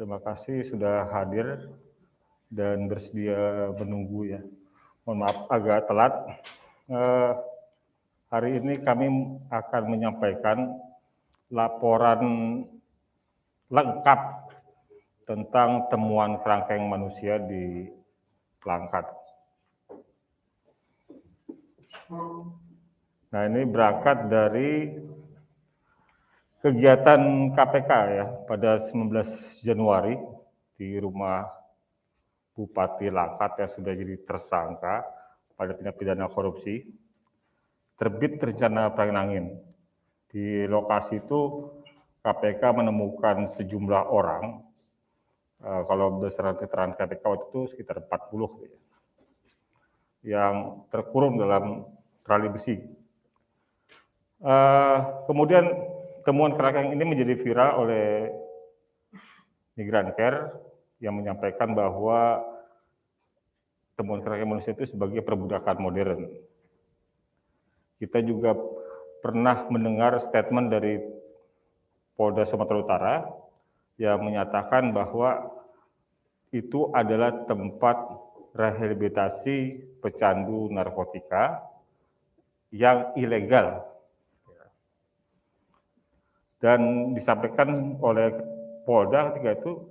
Terima kasih sudah hadir dan bersedia menunggu ya. Mohon maaf agak telat. Hari ini kami akan menyampaikan laporan lengkap tentang temuan kerangkeng manusia di Langkat. Nah, ini berangkat dari kegiatan KPK ya pada 19 Januari di rumah Bupati Langkat yang sudah jadi tersangka pada tindak pidana korupsi. Terbit rencana perangin. Di lokasi itu KPK menemukan sejumlah orang, kalau berdasarkan keterangan KPK waktu itu sekitar 40 ya, yang terkurung dalam trali besi. Kemudian temuan kerangkeng ini menjadi viral oleh Migrancare yang menyampaikan bahwa temuan kerangkeng manusia itu sebagai perbudakan modern. Kita juga pernah mendengar statement dari Polda Sumatera Utara yang menyatakan bahwa itu adalah tempat rehabilitasi pecandu narkotika yang ilegal. Dan disampaikan oleh Polda ketika itu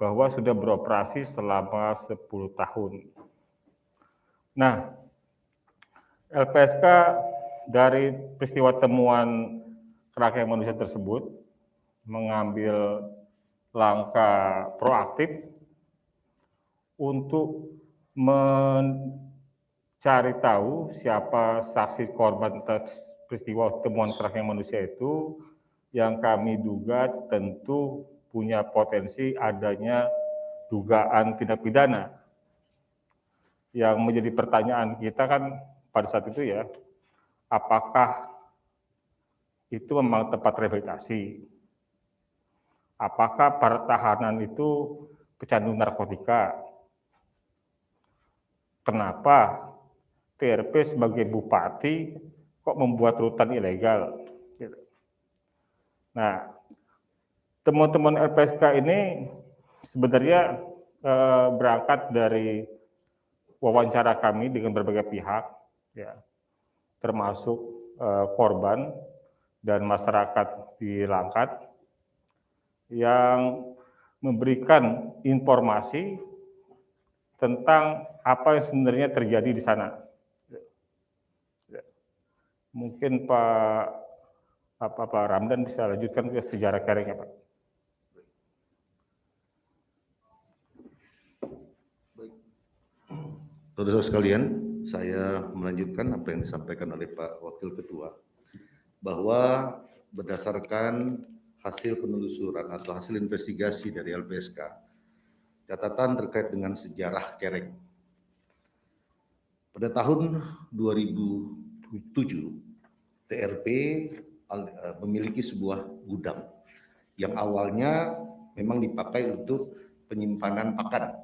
bahwa sudah beroperasi selama 10 tahun. Nah, LPSK dari peristiwa temuan kerangkeng manusia tersebut mengambil langkah proaktif untuk mencari tahu siapa saksi korban peristiwa temuan kerangkeng manusia itu, yang kami duga tentu punya potensi adanya dugaan tindak pidana. Yang menjadi pertanyaan kita kan pada saat itu ya, apakah itu memang tempat rehabilitasi? Apakah para tahanan itu pecandu narkotika? Kenapa TRP sebagai bupati kok membuat rutan ilegal? Nah, temuan-temuan LPSK ini sebenarnya berangkat dari wawancara kami dengan berbagai pihak, ya, termasuk korban dan masyarakat di Langkat yang memberikan informasi tentang apa yang sebenarnya terjadi di sana. Mungkin Pak Ramdan bisa lanjutkan ke sejarah Kereng ya Pak. Baik, saudara sekalian, saya melanjutkan apa yang disampaikan oleh Pak Wakil Ketua, bahwa berdasarkan hasil penelusuran atau hasil investigasi dari LPSK, catatan terkait dengan sejarah Kereng. Pada tahun 2007, TRP memiliki sebuah gudang yang awalnya memang dipakai untuk penyimpanan pakan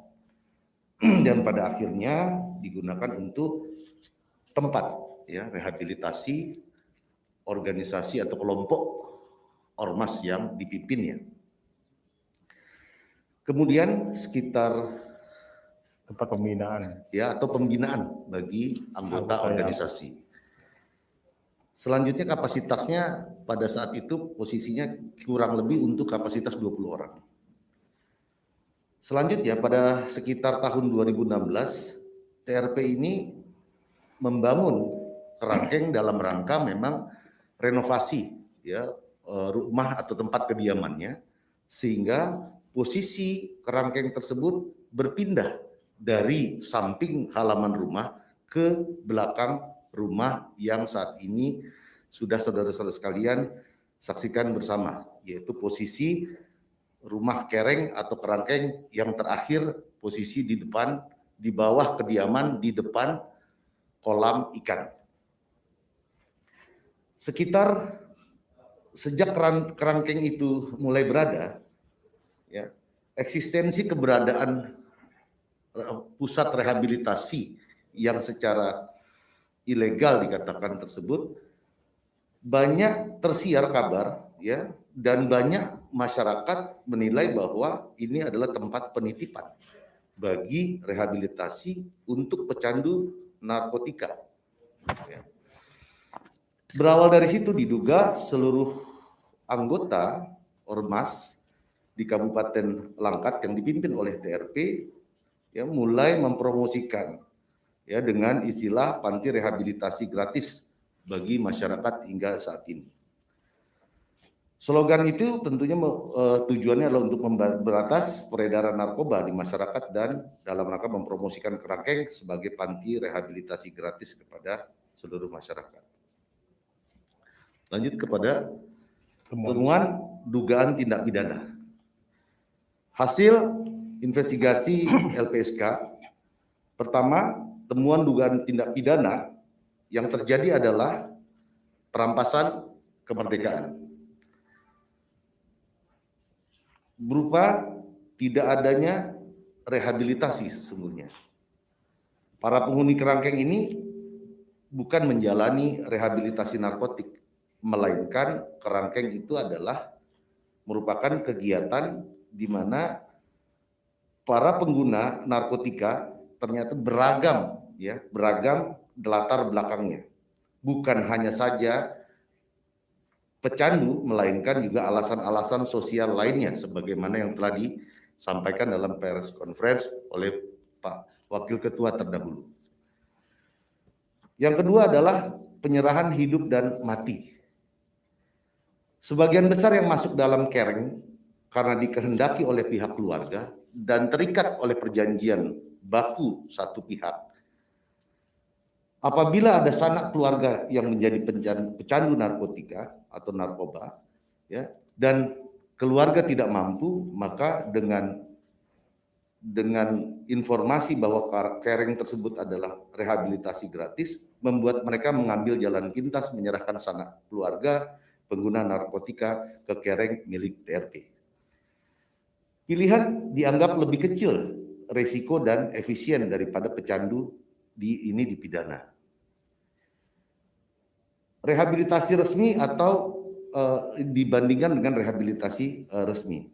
dan pada akhirnya digunakan untuk tempat ya rehabilitasi organisasi atau kelompok ormas yang dipimpinnya. Kemudian sekitar tempat pembinaan ya atau pembinaan bagi anggota organisasi. Selanjutnya kapasitasnya pada saat itu posisinya kurang lebih untuk kapasitas 20 orang. Selanjutnya pada sekitar tahun 2016 TRP ini membangun kerangkeng dalam rangka memang renovasi ya rumah atau tempat kediamannya, sehingga posisi kerangkeng tersebut berpindah dari samping halaman rumah ke belakang rumah yang saat ini sudah saudara-saudara sekalian saksikan bersama, yaitu posisi rumah kereng atau kerangkeng yang terakhir posisi di depan, di bawah kediaman, di depan kolam ikan. Sekitar sejak kerangkeng itu mulai berada, ya, eksistensi keberadaan pusat rehabilitasi yang secara ilegal dikatakan tersebut, banyak tersiar kabar ya dan banyak masyarakat menilai bahwa ini adalah tempat penitipan bagi rehabilitasi untuk pecandu narkotika. Ya. Berawal dari situ diduga seluruh anggota Ormas di Kabupaten Langkat yang dipimpin oleh TRP ya mulai mempromosikan ya dengan istilah panti rehabilitasi gratis bagi masyarakat hingga saat ini. Slogan itu tentunya tujuannya adalah untuk memberantas peredaran narkoba di masyarakat dan dalam rangka mempromosikan Kerangkeng sebagai panti rehabilitasi gratis kepada seluruh masyarakat. Lanjut kepada temuan dugaan tindak pidana. Hasil investigasi LPSK, pertama, temuan dugaan tindak pidana yang terjadi adalah perampasan kemerdekaan. Berupa tidak adanya rehabilitasi sesungguhnya. Para penghuni kerangkeng ini bukan menjalani rehabilitasi narkotik, melainkan kerangkeng itu adalah merupakan kegiatan di mana para pengguna narkotika ternyata beragam latar belakangnya. Bukan hanya saja pecandu, melainkan juga alasan-alasan sosial lainnya, sebagaimana yang telah disampaikan dalam press conference oleh Pak Wakil Ketua terdahulu. Yang kedua adalah penyerahan hidup dan mati. Sebagian besar yang masuk dalam kereng karena dikehendaki oleh pihak keluarga dan terikat oleh perjanjian baku satu pihak. Apabila ada sanak keluarga yang menjadi pecandu narkotika atau narkoba, ya, dan keluarga tidak mampu, maka dengan informasi bahwa kereng tersebut adalah rehabilitasi gratis, membuat mereka mengambil jalan pintas menyerahkan sanak keluarga pengguna narkotika ke kereng milik TRP. Pilihan dianggap lebih kecil resiko dan efisien daripada pecandu ini dipidana. Rehabilitasi resmi atau dibandingkan dengan rehabilitasi resmi.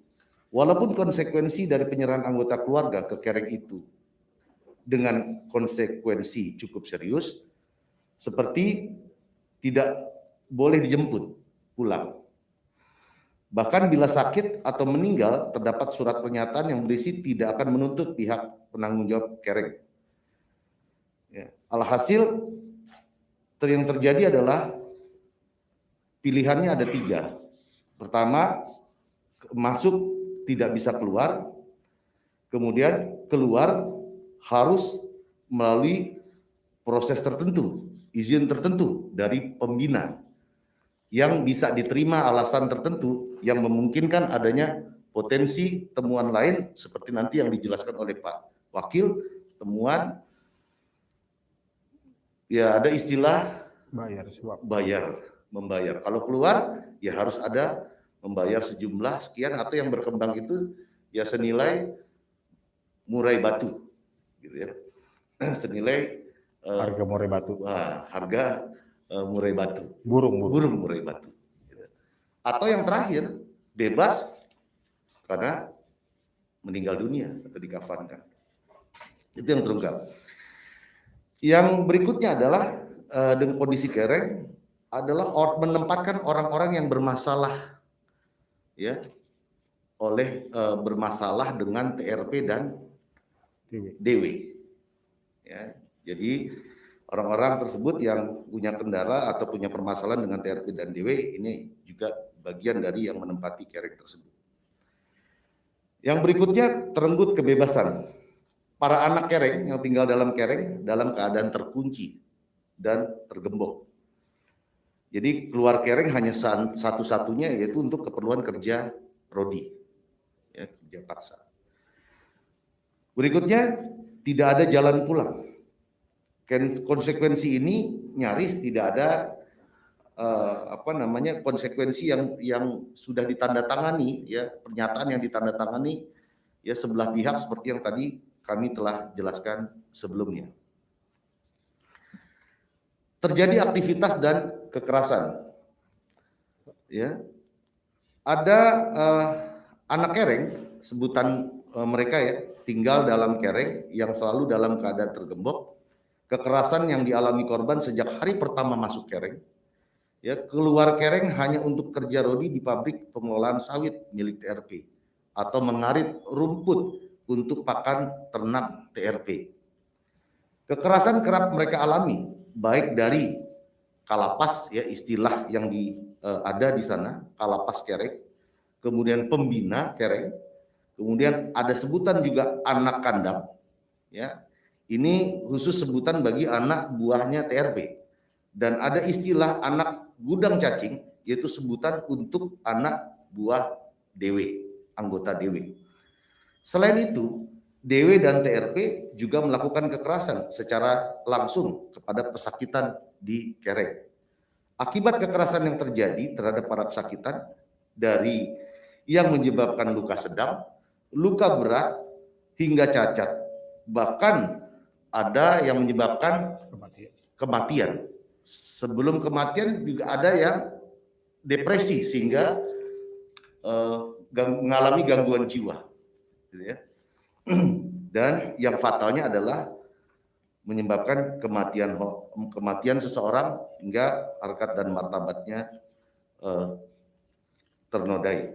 Walaupun konsekuensi dari penyerahan anggota keluarga ke kereng itu dengan konsekuensi cukup serius, seperti tidak boleh dijemput pulang. Bahkan bila sakit atau meninggal, terdapat surat pernyataan yang berisi tidak akan menuntut pihak penanggung jawab kereng. Ya. Alhasil, yang terjadi adalah pilihannya ada 3. Pertama, masuk tidak bisa keluar, kemudian keluar harus melalui proses tertentu, izin tertentu dari pembina yang bisa diterima alasan tertentu yang memungkinkan adanya potensi temuan lain seperti nanti yang dijelaskan oleh Pak Wakil, temuan ya ada istilah membayar. Kalau keluar ya harus ada membayar sejumlah sekian atau yang berkembang itu ya senilai murai batu, gitu ya, senilai harga murai batu. Harga murai batu. Burung murai batu. Atau yang terakhir bebas karena meninggal dunia atau dikafankan. Itu yang terungkap. Yang berikutnya adalah dengan kondisi kereng adalah menempatkan orang-orang yang bermasalah, ya, bermasalah dengan TRP dan DW. Ya, jadi orang-orang tersebut yang punya kendala atau punya permasalahan dengan TRP dan DW ini juga bagian dari yang menempati kereng tersebut. Yang berikutnya terenggut kebebasan. Para anak kereng yang tinggal dalam kereng dalam keadaan terkunci dan tergembok. Jadi keluar kereng hanya satu-satunya yaitu untuk keperluan kerja prodi, ya, kerja paksa. Berikutnya tidak ada jalan pulang. Konsekuensi ini nyaris tidak ada konsekuensi yang sudah ditandatangani, ya, pernyataan yang ditandatangani ya sebelah pihak seperti yang tadi kami telah jelaskan sebelumnya. Terjadi aktivitas dan kekerasan, ya, ada anak kereng, sebutan mereka ya, tinggal dalam kereng yang selalu dalam keadaan tergembok. Kekerasan yang dialami korban sejak hari pertama masuk kereng, ya, keluar kereng hanya untuk kerja rodi di pabrik pengelolaan sawit milik TRP atau mengarit rumput untuk pakan ternak TRP. Kekerasan kerap mereka alami baik dari kalapas, ya, istilah yang ada di sana, kalapas kereng, kemudian pembina kereng, kemudian ada sebutan juga anak kandang, ya. Ini khusus sebutan bagi anak buahnya TRP. Dan ada istilah anak gudang cacing, yaitu sebutan untuk anak buah DW, anggota DW. Selain itu, DW dan TRP juga melakukan kekerasan secara langsung kepada pesakitan di kereng. Akibat kekerasan yang terjadi terhadap para pesakitan, dari yang menyebabkan luka sedang, luka berat, hingga cacat, bahkan ada yang menyebabkan kematian. Sebelum kematian juga ada yang depresi sehingga mengalami gangguan jiwa, gitu ya. Dan yang fatalnya adalah menyebabkan kematian seseorang hingga harkat dan martabatnya ternodai.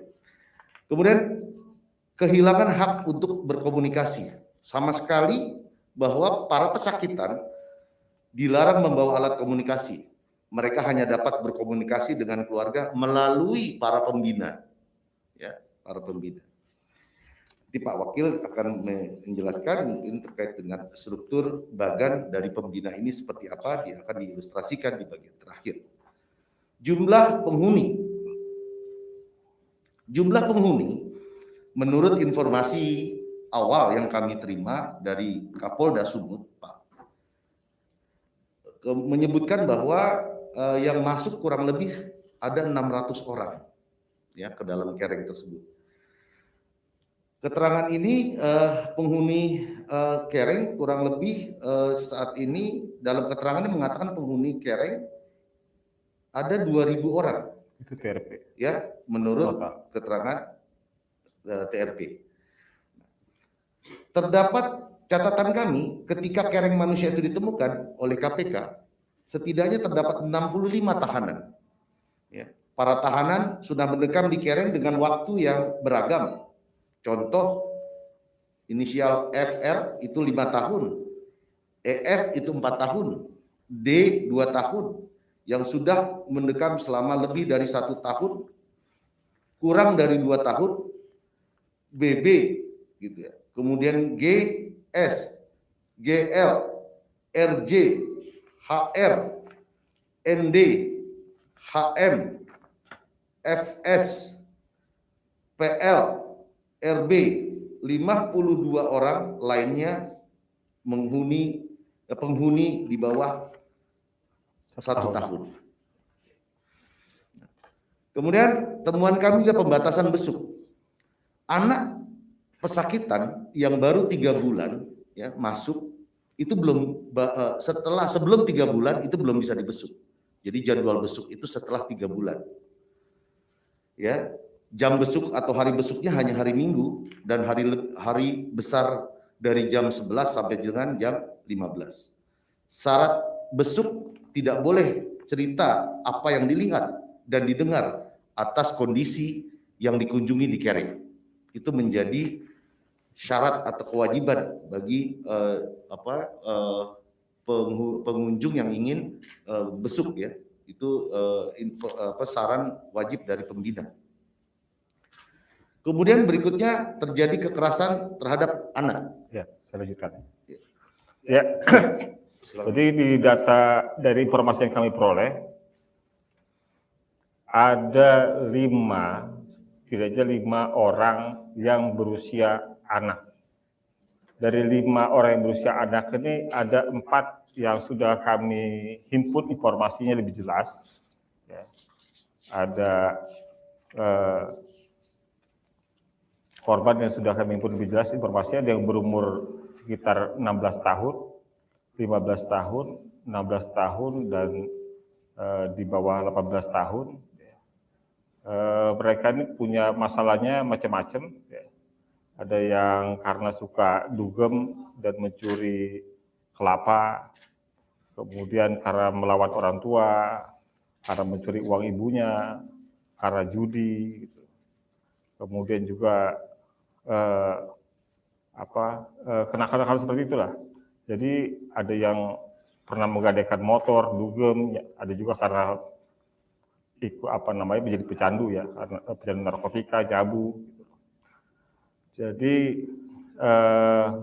Kemudian kehilangan hak untuk berkomunikasi, sama sekali bahwa para pesakitan dilarang membawa alat komunikasi. Mereka hanya dapat berkomunikasi dengan keluarga melalui para pembina, ya, para pembina. Nanti Pak Wakil akan menjelaskan mungkin terkait dengan struktur bagan dari pembina ini seperti apa, dia akan diilustrasikan di bagian terakhir. Jumlah penghuni menurut informasi awal yang kami terima dari Kapolda Sumut, Pak, menyebutkan bahwa yang masuk kurang lebih ada 600 orang, ya, ke dalam kereng tersebut. Keterangan ini penghuni kereng kurang lebih saat ini dalam keterangannya mengatakan penghuni kereng ada 2.000 orang. Itu TRP. Ya, menurut keterangan TRP. Terdapat catatan kami ketika kereng manusia itu ditemukan oleh KPK, setidaknya terdapat 65 tahanan. Ya, para tahanan sudah mendekam di kereng dengan waktu yang beragam. Contoh, inisial FR itu 5 tahun, EF itu 4 tahun, D 2 tahun, yang sudah mendekam selama lebih dari 1 tahun, kurang dari 2 tahun, BB, gitu ya. Kemudian GS, GL, RJ, HR, ND, HM, FS, PL, RB, 52 orang lainnya penghuni di bawah 1 tahun. Kemudian temuan kami juga pembatasan besuk. Anak pesakitan yang baru 3 bulan, ya, masuk itu belum sebelum 3 bulan itu belum bisa dibesuk. Jadi jadwal besuk itu setelah 3 bulan. Ya, jam besuk atau hari besuknya hanya hari Minggu dan hari besar dari jam 11 sampai dengan jam 15. Syarat besuk tidak boleh cerita apa yang dilihat dan didengar atas kondisi yang dikunjungi di kereng. Itu menjadi syarat atau kewajiban bagi pengunjung yang ingin besuk, ya. Itu saran wajib dari pembina. Kemudian berikutnya terjadi kekerasan terhadap anak. Ya, saya lanjutkan. Ya, jadi di data dari informasi yang kami peroleh, ada 5, setidaknya 5 orang yang berusia anak. Dari 5 orang yang berusia anak ini ada 4 yang sudah kami himpun informasinya lebih jelas. Ya. Ada korban yang sudah kami himpun lebih jelas informasinya, yang berumur sekitar 16 tahun, 15 tahun, 16 tahun, dan di bawah 18 tahun. Mereka ini punya masalahnya macam-macam. Ya. Ada yang karena suka dugem dan mencuri kelapa, kemudian karena melawan orang tua, karena mencuri uang ibunya, karena judi, gitu. Kemudian juga kenakalan seperti itulah. Jadi ada yang pernah menggadaikan motor, dugem, ya, ada juga karena menjadi pecandu ya, karena pecandu narkotika, jabu. Jadi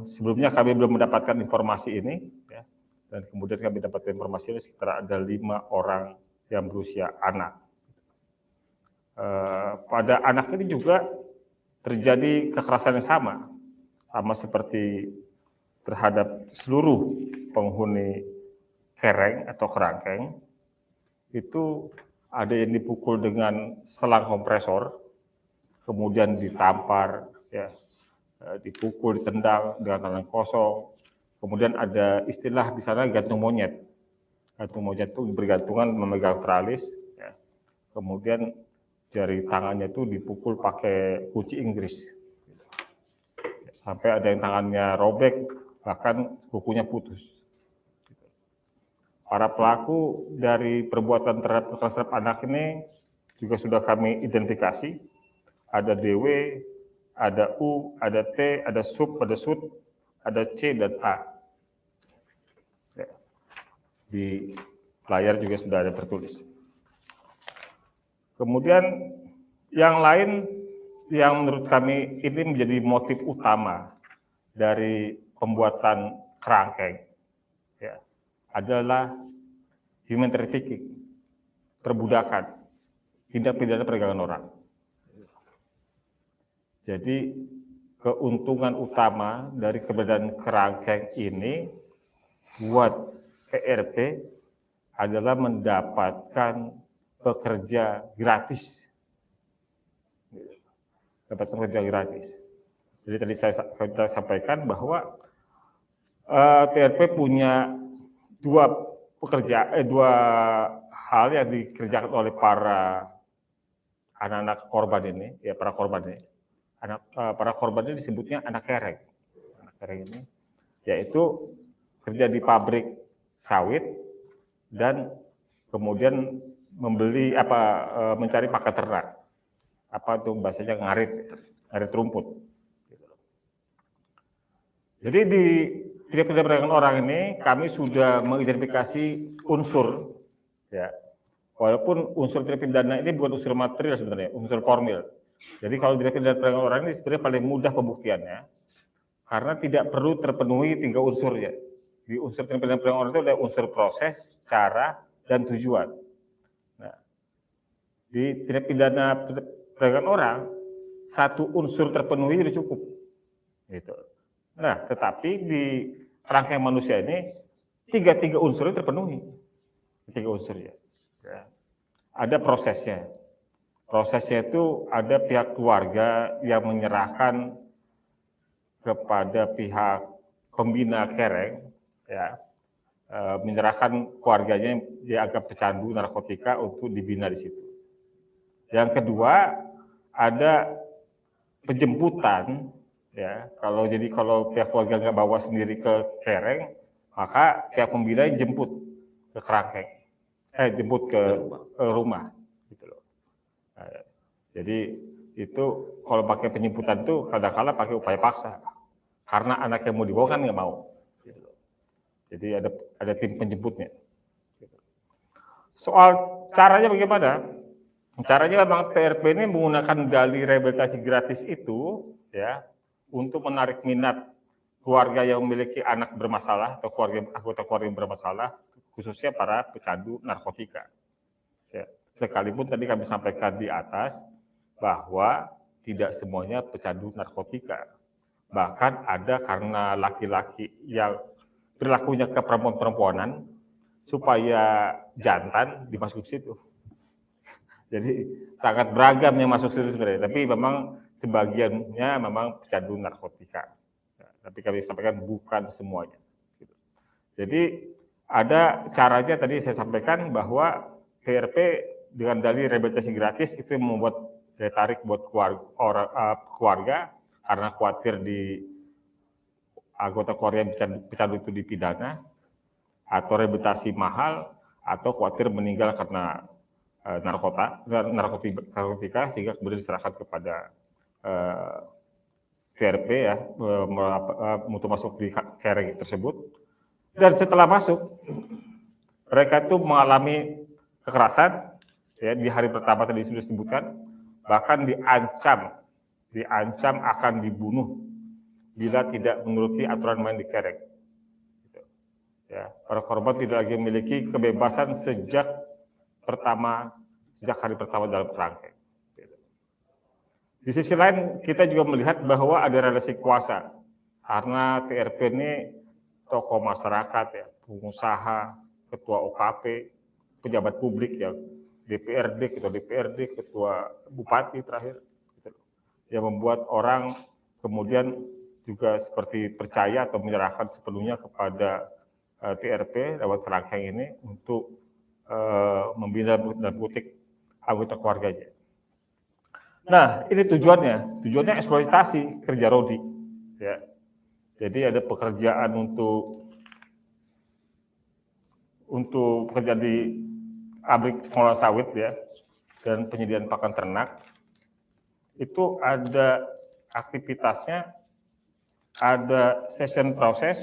sebelumnya kami belum mendapatkan informasi ini, ya, dan kemudian kami dapatkan informasi ini sekitar ada 5 orang yang berusia anak. Pada anak ini juga terjadi kekerasan yang sama seperti terhadap seluruh penghuni kereng atau kerangkeng. Itu ada yang dipukul dengan selang kompresor, kemudian ditampar, ya, dipukul, ditendang dengan tangan kosong. Kemudian ada istilah di sana gantung monyet. Gantung monyet itu bergantungan memegang teralis, ya. Kemudian jari tangannya itu dipukul pakai kunci Inggris. Sampai ada yang tangannya robek, bahkan kukunya putus. Para pelaku dari perbuatan terhadap kekerasan anak ini juga sudah kami identifikasi. Ada DW, ada U, ada T, ada SUB, ada SUD, ada C, dan A. Ya. Di layar juga sudah ada tertulis. Kemudian yang lain yang menurut kami ini menjadi motif utama dari pembuatan kerangkeng, ya, adalah human trafficking, perbudakan, tindak pidana perdagangan orang. Jadi keuntungan utama dari keberadaan kerangkeng ini buat PRP adalah mendapatkan pekerja gratis. Jadi tadi saya sampaikan bahwa TRP punya dua hal yang dikerjakan oleh para anak-anak korban ini, ya para korban ini. Para korban ini disebutnya anak kereng. Anak kereng ini yaitu kerja di pabrik sawit dan kemudian mencari pakan ternak. Apa tuh bahasanya ngarit rumput. Jadi di tindak pidana perdagangan orang ini kami sudah mengidentifikasi unsur, ya. Walaupun unsur tindak pidana ini bukan unsur material sebenarnya, unsur formil. Jadi kalau tindak pidana perdagangan orang ini sebenarnya paling mudah pembuktiannya, karena tidak perlu terpenuhi 3 unsurnya. Di unsur tindak pidana perdagangan orang itu ada unsur proses, cara, dan tujuan. Nah, di tindak pidana perdagangan orang, 1 unsur terpenuhi sudah cukup. Gitu. Nah, tetapi di kerangkeng manusia ini 3 unsurnya terpenuhi. 3 unsurnya. Ya. Ada prosesnya. Prosesnya itu ada pihak keluarga yang menyerahkan kepada pihak pembina kereng, ya, menyerahkan keluarganya yang dianggap pecandu narkotika untuk dibina di situ. Yang kedua, ada penjemputan, ya. Kalau pihak keluarga nggak bawa sendiri ke kereng, maka pihak pembina jemput ke kerangkeng, jemput ke rumah, gitu loh. Nah, jadi itu kalau pakai penjemputan itu kadang-kala pakai upaya paksa, karena anak yang mau dibawa kan nggak mau. Gitu loh. Jadi ada tim penjemputnya. Gitu. Soal caranya bagaimana? Caranya memang TRP ini menggunakan dalih rehabilitasi gratis itu, ya, untuk menarik minat keluarga yang memiliki anak bermasalah atau anggota keluarga yang bermasalah, khususnya para pecandu narkotika. Ya, sekalipun tadi kami sampaikan di atas bahwa tidak semuanya pecandu narkotika. Bahkan ada karena laki-laki yang perilakunya ke perempuan-perempuanan supaya jantan dimasuk situ. Jadi sangat beragam yang masuk situ sebenarnya, tapi memang sebagiannya memang pecandu narkotika. Ya, tapi kami sampaikan bukan semuanya. Jadi ada caranya tadi saya sampaikan bahwa TRP dengan dalih rehabilitasi gratis itu membuat daya tarik buat keluarga karena khawatir di anggota keluarga yang pecandu itu dipidana, atau rehabilitasi mahal, atau khawatir meninggal karena narkotika sehingga kemudian diserahkan kepada TRP ya, untuk masuk di care tersebut. Dan setelah masuk, mereka itu mengalami kekerasan ya, di hari pertama tadi sudah disebutkan, bahkan diancam akan dibunuh bila tidak menuruti aturan main di kereng. Ya, para korban tidak lagi memiliki kebebasan sejak hari pertama dalam kerangkeng. Di sisi lain kita juga melihat bahwa ada relasi kuasa karena TRP ini tokoh masyarakat ya, pengusaha, ketua OKP, pejabat publik ya, DPRD, ketua bupati terakhir, gitu, yang membuat orang kemudian juga seperti percaya atau menyerahkan sepenuhnya kepada TRP lewat kerangkeng ini untuk membina dan butik anggota keluarganya. Nah, ini tujuannya eksploitasi kerja rodi. Ya. Jadi ada pekerjaan untuk pekerja di pabrik pengolahan sawit ya, dan penyediaan pakan ternak. Itu ada aktivitasnya, ada session proses,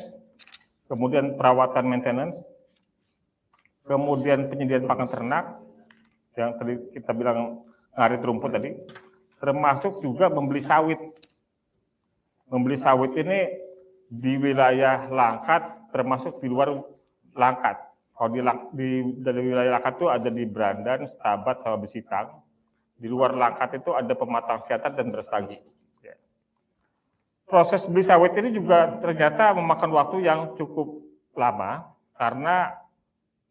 kemudian perawatan maintenance, kemudian penyediaan pakan ternak, yang tadi kita bilang ngarit rumput tadi, termasuk juga membeli sawit. Membeli sawit ini di wilayah Langkat, termasuk di luar Langkat. Kalau dari wilayah Langkat itu ada di Brandan, Stabat, sama Besitang. Di luar Langkat itu ada Pematang Siantar dan Bersagi. Ya. Proses beli sawit ini juga ternyata memakan waktu yang cukup lama, karena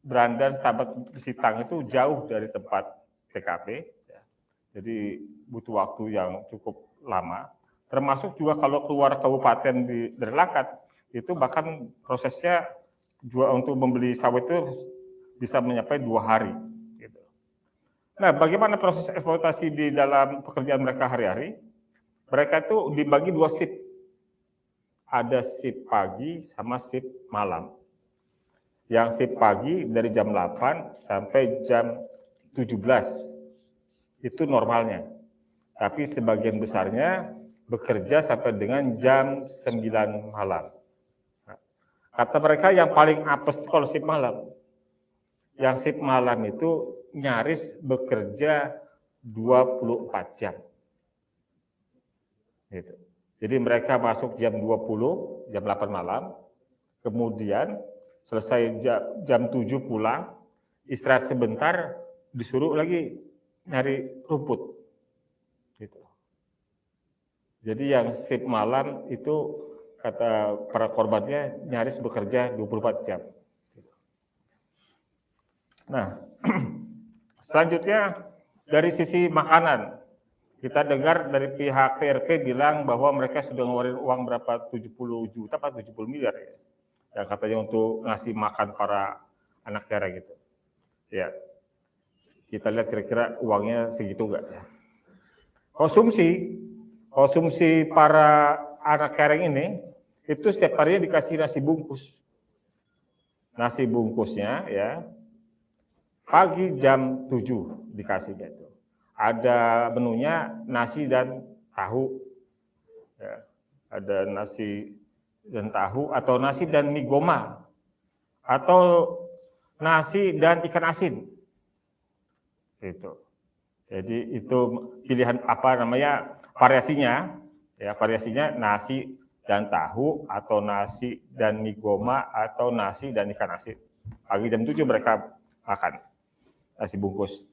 Brandan, Stabat, Besitang itu jauh dari tempat TKP. Jadi butuh waktu yang cukup lama. Termasuk juga kalau keluar kabupaten dari Langkat, itu bahkan prosesnya juga untuk membeli sawit itu bisa mencapai 2 hari. Gitu. Nah, bagaimana proses eksploitasi di dalam pekerjaan mereka hari-hari? Mereka itu dibagi 2 shift. Ada shift pagi sama shift malam. Yang shift pagi dari jam 8 sampai jam 17. Itu normalnya. Tapi sebagian besarnya bekerja sampai dengan jam 9 malam. Kata mereka yang paling apes kalau shift malam. Yang shift malam itu nyaris bekerja 24 jam. Gitu. Jadi mereka masuk jam 20, jam 8 malam, kemudian selesai jam 7 pulang, istirahat sebentar, disuruh lagi nyari rumput. Gitu. Jadi yang shift malam itu kata para korbannya nyaris bekerja 24 jam. Nah, selanjutnya dari sisi makanan, kita dengar dari pihak TRP bilang bahwa mereka sudah ngeluarin uang berapa 70 juta atau 70 miliar ya. Yang katanya untuk ngasih makan para anak kera gitu. Ya. Kita lihat kira-kira uangnya segitu enggak ya. Konsumsi para anak kereng ini itu setiap harinya dikasih nasi bungkus. Nasi bungkusnya ya pagi jam 7 dikasihnya itu. Ada menunya nasi dan tahu. Ya, ada nasi dan tahu atau nasi dan mie goma atau nasi dan ikan asin. Gitu. Jadi itu pilihan variasinya ya, variasinya nasi dan tahu atau nasi dan mie goma atau nasi dan ikan asin. Pagi jam 7 mereka makan nasi bungkus.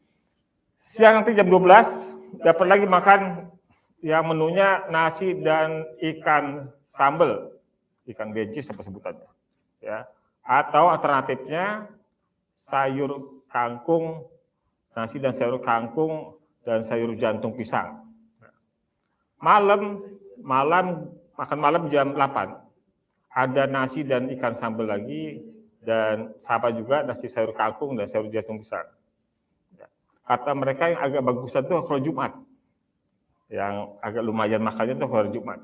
Siang nanti jam 12 dapat lagi makan yang menunya nasi dan ikan sambal, ikan becis apa sebutannya. Ya. Atau alternatifnya sayur kangkung, nasi dan sayur kangkung dan sayur jantung pisang. Makan malam jam 8. Ada nasi dan ikan sambal lagi dan sama juga nasi sayur kangkung dan sayur jantung pisang. kata mereka yang agak bagusan tuh kalau Jumat. Yang agak lumayan makannya tuh kalau Jumat.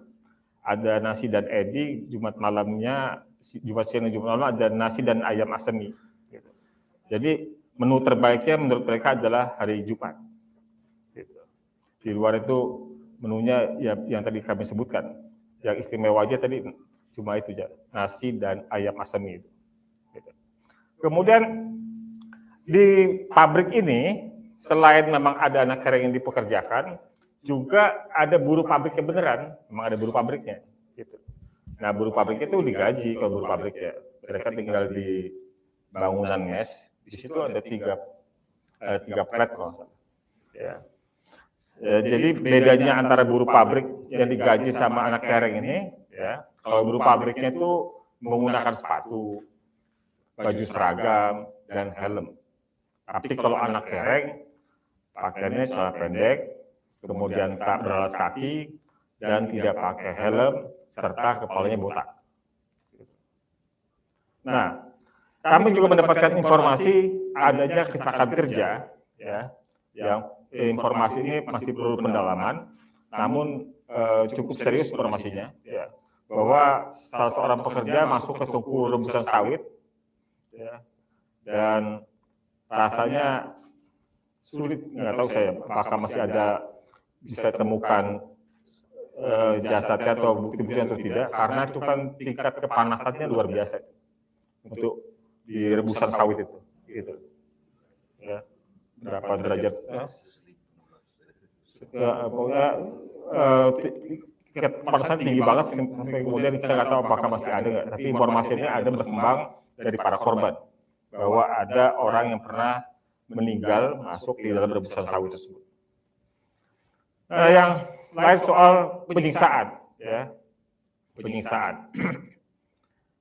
Ada nasi dan edi, Jumat malamnya, Jumat siang dan Jumat malam ada nasi dan ayam asemi. Gitu. Jadi menu terbaiknya menurut mereka adalah hari Jumat. Gitu. Di luar itu menunya ya, yang tadi kami sebutkan. Yang istimewa aja tadi cuma itu aja, nasi dan ayam asemi. Gitu. Kemudian di pabrik ini, selain memang ada anak kering yang dipekerjakan, juga ada buruh pabriknya beneran, memang ada buruh pabriknya. Gitu. Nah, buruh pabriknya itu digaji kalau buruh pabriknya. Mereka tinggal di bangunan mes, di situ ada tiga flat kalau salah. Ya. Jadi bedanya antara buruh pabrik yang digaji sama anak kering ini, ya, kalau buruh pabriknya itu menggunakan sepatu, baju seragam, dan helm. Tapi kalau anak kering, pakaiannya celana pendek, kemudian tak beralas kaki, dan tidak pakai helm, serta kepalanya botak. Nah, kami juga mendapatkan informasi adanya kecelakaan kerja, ya, yang informasi ini masih perlu pendalaman, namun cukup serius informasinya, ya, bahwa salah seorang pekerja masuk ke tungku rebusan sawit, ya, dan rasanya sulit, nggak tahu saya apakah masih ada bisa temukan jasadnya atau bukti-bukti atau tidak, karena itu kan tingkat kepanasannya luar biasa untuk di rebusan sawit itu, gitu. Ya, berapa derajat? Pokoknya tingkat kepanasan tinggi banget, sampai kemudian kita nggak tahu apakah masih ada nggak. Tapi informasinya ada berkembang dari para korban bahwa ada orang yang pernah meninggal masuk di dalam rebusan sawit tersebut. Yang lain soal penyiksaan, ya, penyiksaan.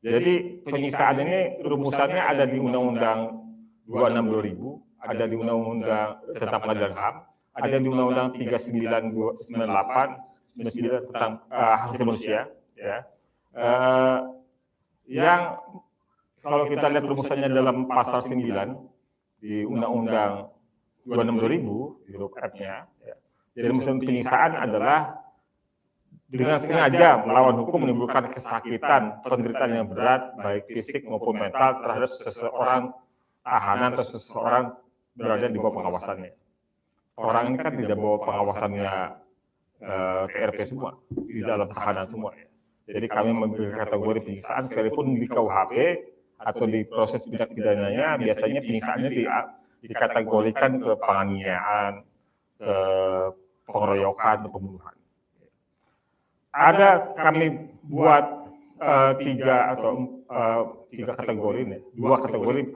Jadi penyiksaan ini rumusannya ada di Undang-Undang 26/2000, ada di Undang-Undang tentang Pengadilan HAM, ada di Undang-Undang 3998/99 tentang hak asasi manusia, ya. Yang kalau kita lihat rumusannya dalam pasal 9 di Undang-Undang 26/2000 di huruf F-nya, ya. Jadi rumusan penyiksaan adalah dengan sengaja melawan hukum menimbulkan kesakitan, penderitaan yang berat, baik fisik maupun mental terhadap seseorang tahanan atau seseorang berada di bawah pengawasannya. Orang ini kan tidak bawah pengawasannya TRP semua, di dalam tahanan semua. Ya. Jadi kami memberi kategori penyiksaan sekalipun di KUHP atau di proses tindak pidananya biasanya penyiksaannya dikategorikan ke penganiayaan, ke pengeroyokan, ke pembunuhan. Ada kami buat tiga kategori ini, dua kategori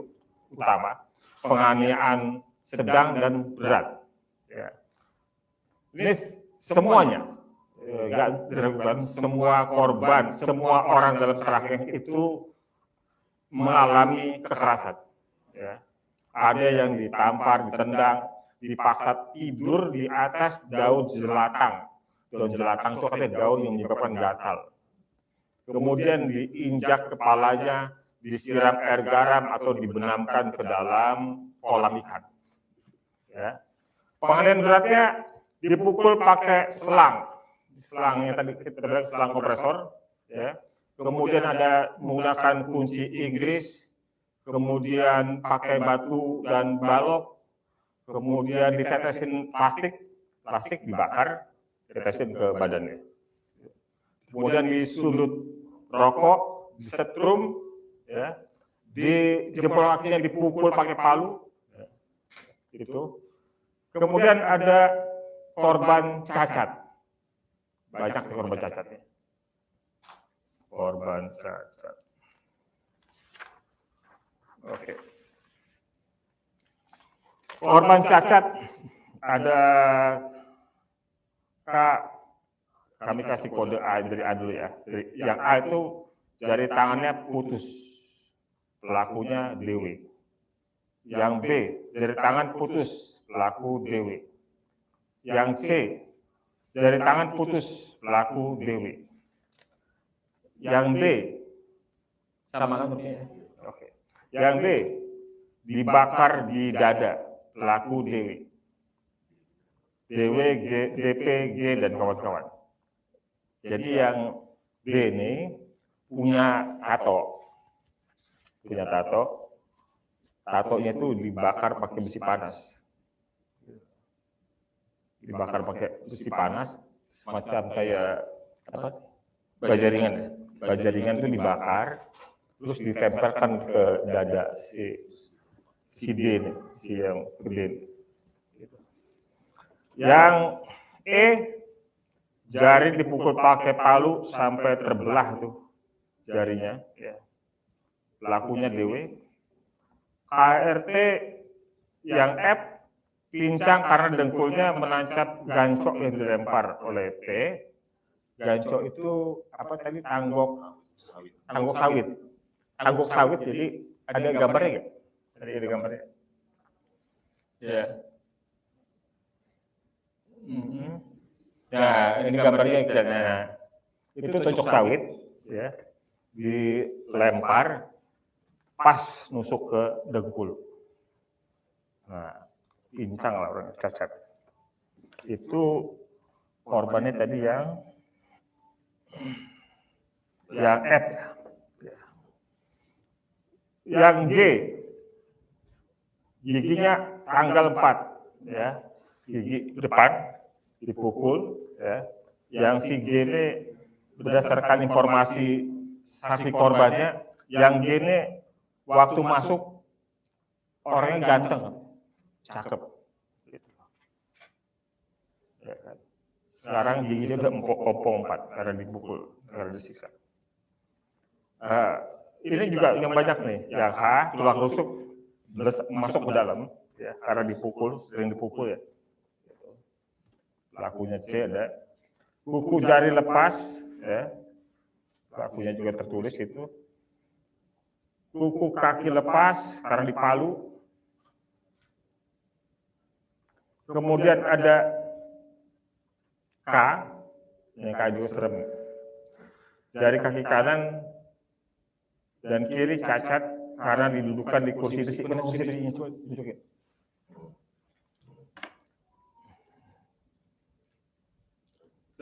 utama, penganiayaan sedang dan berat. Ya. Ini semuanya, nggak diragukan, semua korban, semua orang dalam kerangkeng itu mengalami kekerasan. Ya. Ada yang ditampar, ditendang, dipaksa tidur di atas daun jelatang. Daun jelatang itu katanya daun yang menyebabkan gatal. Kemudian diinjak kepalanya, disiram air garam atau dibenamkan ke dalam kolam ikan. Ya. Penganiayaan beratnya dipukul pakai selang. Selangnya tadi kita bilang selang kompresor. Ya. Kemudian ada menggunakan kunci Inggris, kemudian pakai batu dan balok, kemudian ditetesin plastik dibakar, ditetesin ke badannya. Kemudian disundut rokok, disetrum, ya, di jempol kakinya dipukul pakai palu, ya, gitu. Kemudian ada korban cacat, banyak korban cacatnya. Korban cacat. Oke. Korban cacat ada kami kasih kode A dari A dulu ya. Yang A itu jari tangannya putus, pelakunya DW. Yang B, jari tangan putus, pelaku DW. Yang C, jari tangan putus, pelaku DW. Yang D, sama kan? Oke. Yang D, dibakar di dada, pelaku DW. DW, DP, G, dan kawan-kawan. Jadi yang D ini punya tato. Tatonya itu dibakar pakai besi panas. Dibakar pakai besi panas, semacam kayak apa? Bajaringan itu dibakar, terus ditempelkan ke dada si D ini, si yang gede. Yang E, jari dipukul pakai palu sampai terbelah tuh jarinya. Ya. Pelakunya DW. KRT yang F, pincang karena dengkulnya menancap gancok yang dilempar oleh T. Gancok itu apa tadi? Tanggok sawit. Jadi ada gambarnya nggak? Ada gambarnya. Ya. Nah, ini gambarnya. Nah, itu tonjok sawit, ya, dilempar pas nusuk ke dengkul. Nah, pincang lah orang cacat. Itu korbannya tadi yang F. Yang G, giginya tanggal 4, ya, gigi depan dipukul, ya. Yang si G ini berdasarkan informasi saksi korbannya, yang G ini waktu masuk orangnya ganteng, cakep. Ya kan? Sekarang giginya udah empuk-empuk 4 karena dipukul, karena disiksa. Ini juga yang banyak nih, yang H, tulang rusuk masuk ke dalam, ya, karena dipukul, sering dipukul ya. Pelakunya C ada, kuku jari lepas, ya, pelakunya juga tertulis itu. Kuku kaki lepas karena dipalu. Kemudian ada K, yang K juga serem. Jari kaki kanan dan kiri cacat karena didudukan di kursi besi. Mana kursi besinya? Coba tunjukin.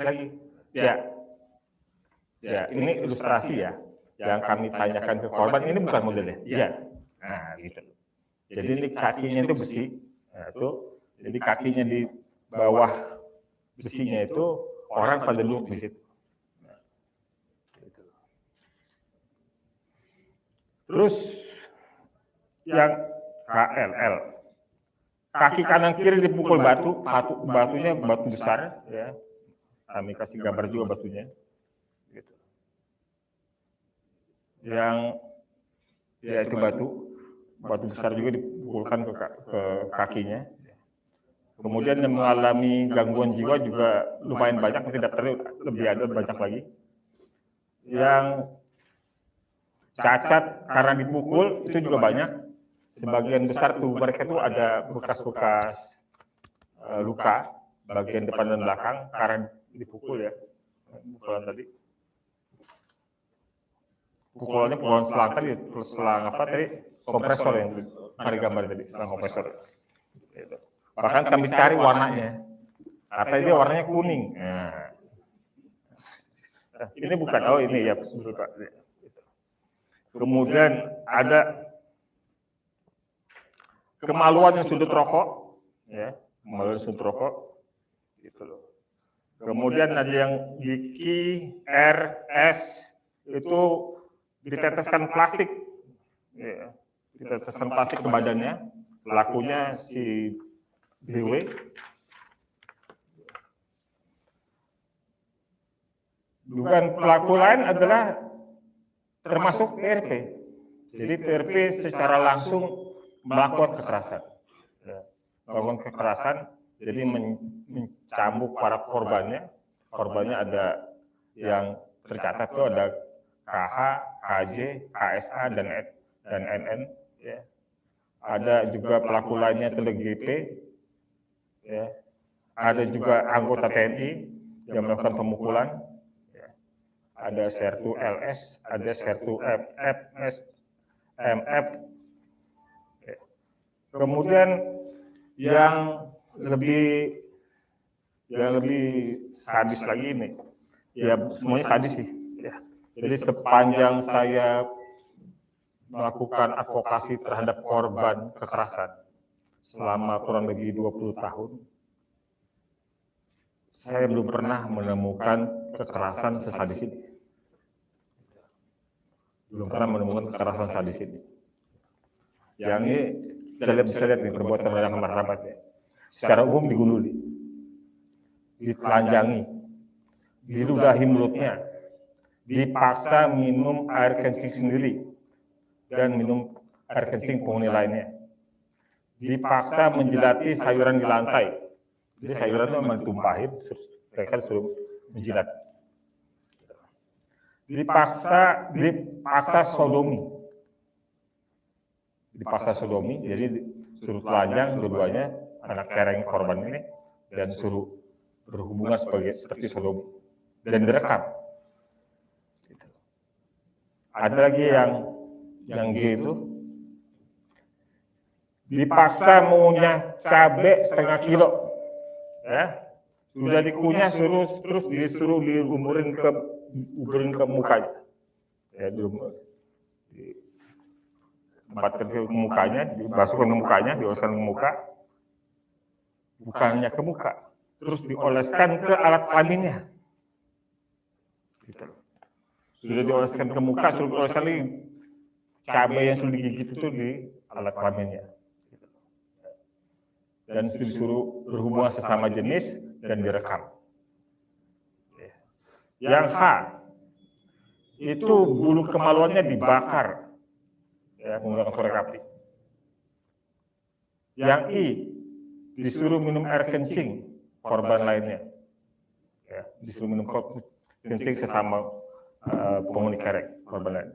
Lagi. Ya, ini ilustrasi ya. Yang kami tanyakan ke korban, ini bukan modelnya. Iya. Nah, gitu. Jadi ini kakinya itu besi. Nah, itu. Jadi kakinya di bawah besinya itu orang pada duduk di situ. Terus yang KLL, kaki kanan kiri dipukul batunya batu besar, ya. Kami kasih gambar juga batunya. Gitu. Yang ya itu batu besar juga dipukulkan ke kakinya. Kemudian yang mengalami gangguan jiwa juga lumayan banyak, tidak terlalu lebih ada banyak lagi. Yang cacat karena dipukul itu juga banyak. Sebagian besar tubuh mereka itu ada bekas-bekas luka bagian depan dan belakang karena dipukul ya. Pukulan tadi. Pukulan selang tadi, selang apa tadi? Kompresor yang ada gambar tadi, selang kompresor. Gitu. Bahkan kami cari warnanya. Katanya dia warnanya kuning. Nah. Ini bukan, oh ini ya. Kemudian ada kemaluan yang sudut rokok, ya, kemaluan sudut rokok, gitu loh. Kemudian ada yang gigi, R, S, itu diteteskan plastik, ya, diteteskan plastik ke badannya, pelakunya si DW. Dugaan pelaku lain adalah termasuk TRP. Jadi TRP secara langsung melakukan kekerasan. Ya. Melakukan kekerasan, jadi mencambuk para korbannya. Korbannya ada yang tercatat itu ada KH, KJ, KSA, dan NN. Ya. Ada juga pelaku lainnya itu GP. Ya. Ada juga anggota TNI yang melakukan pemukulan. Ada sertu LS, ada sertu FS, MF. Kemudian yang lebih yang lebih sadis lagi ini, ya semuanya sadis sih. Ya. Jadi sepanjang saya melakukan advokasi terhadap korban kekerasan selama kurang lebih 20 tahun, saya belum pernah menemukan kekerasan sesadis ini. Belum pernah menemukan kekerasan sadis ini. Yang ini kita bisa lihat nih perbuatan merendahkan martabatnya. Secara umum digunduli, ditelanjangi, diludahi mulutnya, dipaksa minum air kencing sendiri dan minum air kencing penghuni lainnya, dipaksa menjilati sayuran di lantai. Jadi sayuran itu memang ditumpahin, mereka suruh menjilat. Dipaksa sodomi. Dipaksa sodomi, jadi suruh telanjang dua-duanya anak kereng korban ini dan suruh berhubungan seperti sodomi dan direkam. Ada lagi yang G itu dipaksa mengunyah cabai setengah kilo, ya sudah dikunyah terus disuruh diumurin ke mukanya, ya tempatkan ke mukanya, dimasukkan ke mukanya, dioleskan ke muka, bukannya ke muka, terus dioleskan ke alat kelaminnya. Gitu. Sudah dioleskan ke muka, suruh dioleskan lagi cabai yang sudah digigit itu di alat kelaminnya. Dan disuruh berhubungan sesama jenis dan direkam. Yang H, itu bulu kemaluannya dibakar, ya, menggunakan korek api. Yang I, disuruh minum air kencing korban lainnya, ya, disuruh minum kencing sesama penghuni kerek korban lain.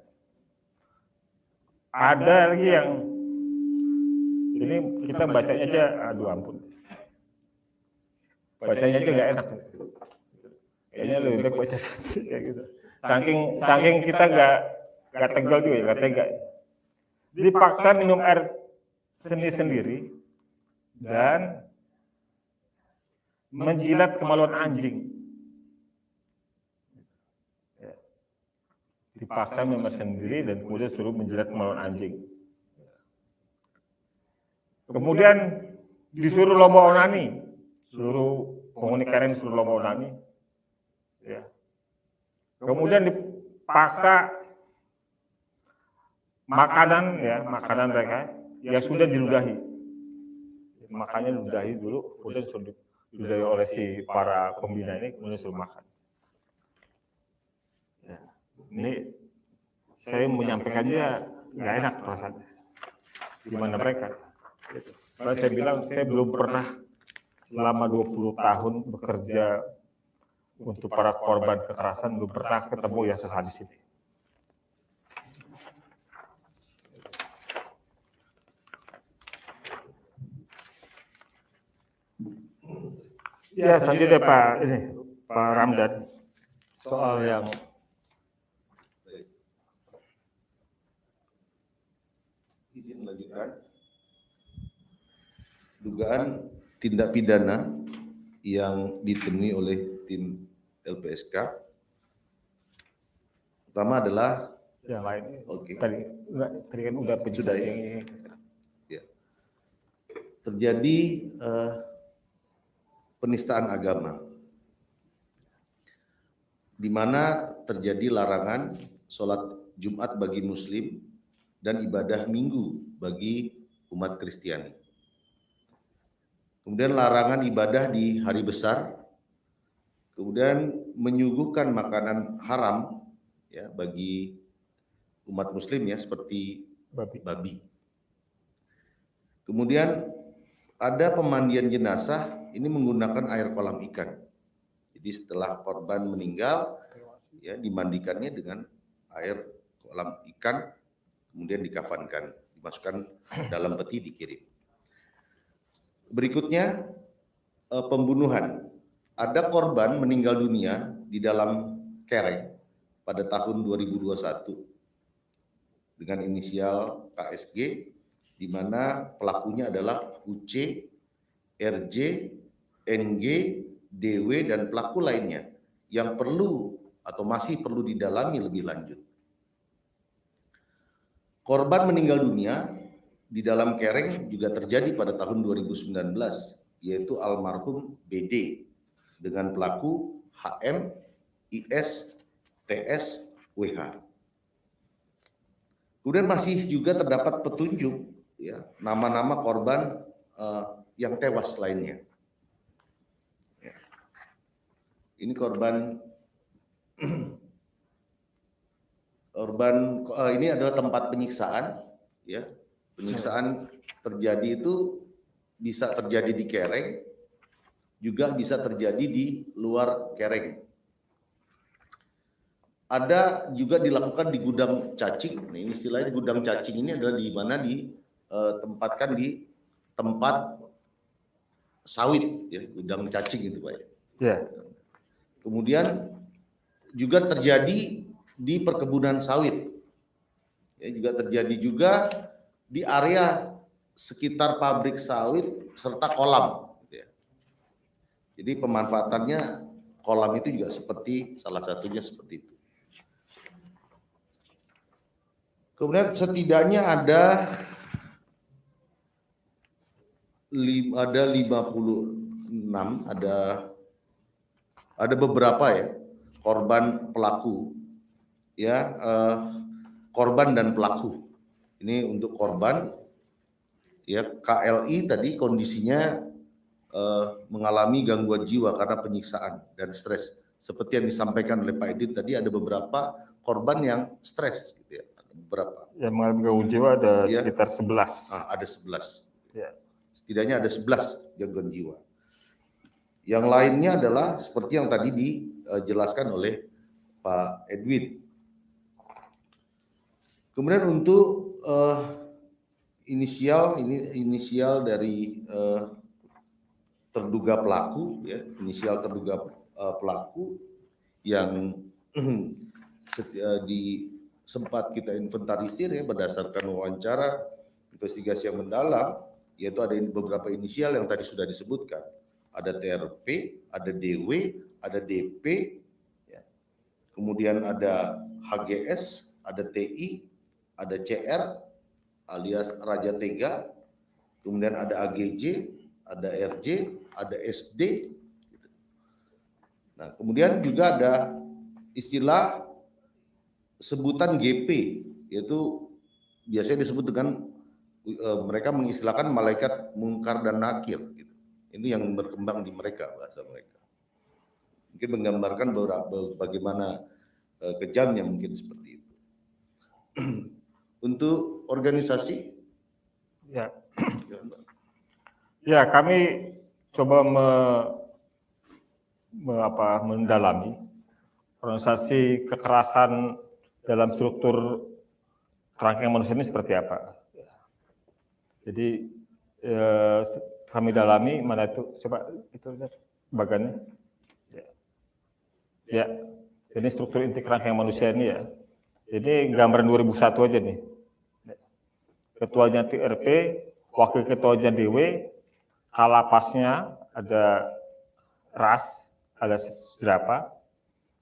Ada lagi yang ini kita bacanya aja, aduh ampun, bacanya aja nggak enak. Kayaknya lebih baik baca kayak gitu. Saking kita nggak tegal juga, nggak tega. Dipaksa minum air sendiri dan menjilat kemaluan anjing. Dipaksa minum air sendiri dan kemudian suruh menjilat kemaluan anjing. Kemudian disuruh lomba onani, suruh penghuni kereng disuruh lomba onani. Ya. Kemudian dipaksa makanan mereka yang sudah diludahi. Makanya diludahi dulu, kemudian sudah diludahi oleh si para pembina ini, kemudian suruh makan. Ya. Ini saya menyampaikannya nggak enak perasaannya. Gimana mereka? Karena saya bilang saya belum pernah selama 20 tahun bekerja untuk para korban kekerasan, belum pernah ketemu yang sesadis ini. Ya, selanjutnya Pak Ramdan, soal yang izin lanjutkan. Dugaan tindak pidana yang ditemui oleh tim LPSK pertama adalah yang lain. Oke. Tadi kan udah Sudah ya? ini. Ya. Terjadi penistaan agama, di mana terjadi larangan sholat Jumat bagi Muslim dan ibadah Minggu bagi umat Kristiani. Kemudian larangan ibadah di hari besar, kemudian menyuguhkan makanan haram ya bagi umat Muslim ya seperti babi. Kemudian ada pemandian jenazah ini menggunakan air kolam ikan. Jadi setelah korban meninggal ya dimandikannya dengan air kolam ikan, kemudian dikafankan, dimasukkan dalam peti dikirim. Berikutnya pembunuhan. Ada korban meninggal dunia di dalam kereng pada tahun 2021 dengan inisial KSG, di mana pelakunya adalah UC, RJ, NG, DW, dan pelaku lainnya yang perlu atau masih perlu didalami lebih lanjut. Korban meninggal dunia di dalam kereng juga terjadi pada tahun 2019, yaitu almarhum BD dengan pelaku HM, IS, TS, WH. Kemudian masih juga terdapat petunjuk ya, nama-nama korban yang tewas lainnya. Ini korban ini adalah tempat penyiksaan ya. Penyiksaan terjadi itu bisa terjadi di kereng, juga bisa terjadi di luar kereng. Ada juga dilakukan di gudang cacing. Nah, ini istilahnya gudang cacing ini adalah di mana ditempatkan di tempat sawit ya, gudang cacing itu Pak ya. Ya. Kemudian juga terjadi di perkebunan sawit. Ya, juga terjadi juga di area sekitar pabrik sawit serta kolam. Ya. Jadi pemanfaatannya kolam itu juga seperti salah satunya seperti itu. Kemudian setidaknya ada 56, ada beberapa ya korban pelaku ya, korban dan pelaku. Ini untuk korban ya, KLI tadi kondisinya mengalami gangguan jiwa karena penyiksaan dan stres. Seperti yang disampaikan oleh Pak Edit tadi, ada beberapa korban yang stres gitu ya. Ada beberapa. Yang mengalami gangguan jiwa ada ya, sekitar 11. Ada 11. Ya. Setidaknya ada 11 gangguan jiwa. Yang lainnya adalah seperti yang tadi dijelaskan oleh Pak Edwin. Kemudian untuk inisial dari terduga pelaku ya, inisial terduga pelaku yang sempat kita inventarisir ya berdasarkan wawancara investigasi yang mendalam, yaitu ada beberapa inisial yang tadi sudah disebutkan. Ada TRP, ada DW, ada DP, ya. Kemudian ada HGS, ada TI, ada CR alias Raja Tega, kemudian ada AGJ, ada RJ, ada SD. Nah, kemudian juga ada istilah sebutan GP, yaitu biasanya disebut dengan mereka mengistilahkan malaikat mungkar dan nakir. Gitu. Ini yang berkembang di mereka, bahasa mereka. Mungkin menggambarkan bagaimana kejamnya mungkin seperti itu. Untuk organisasi, ya kami coba mendalami organisasi kekerasan dalam struktur kerangkeng manusia ini seperti apa. Jadi kami dalami mana itu, coba itu lihat bagannya. Ya, ini struktur inti kerangkeng manusia ini ya. Ini gambaran 2001 aja nih. Ketuanya TRP, wakil ketuanya DW, kalapasnya ada ras, ada berapa,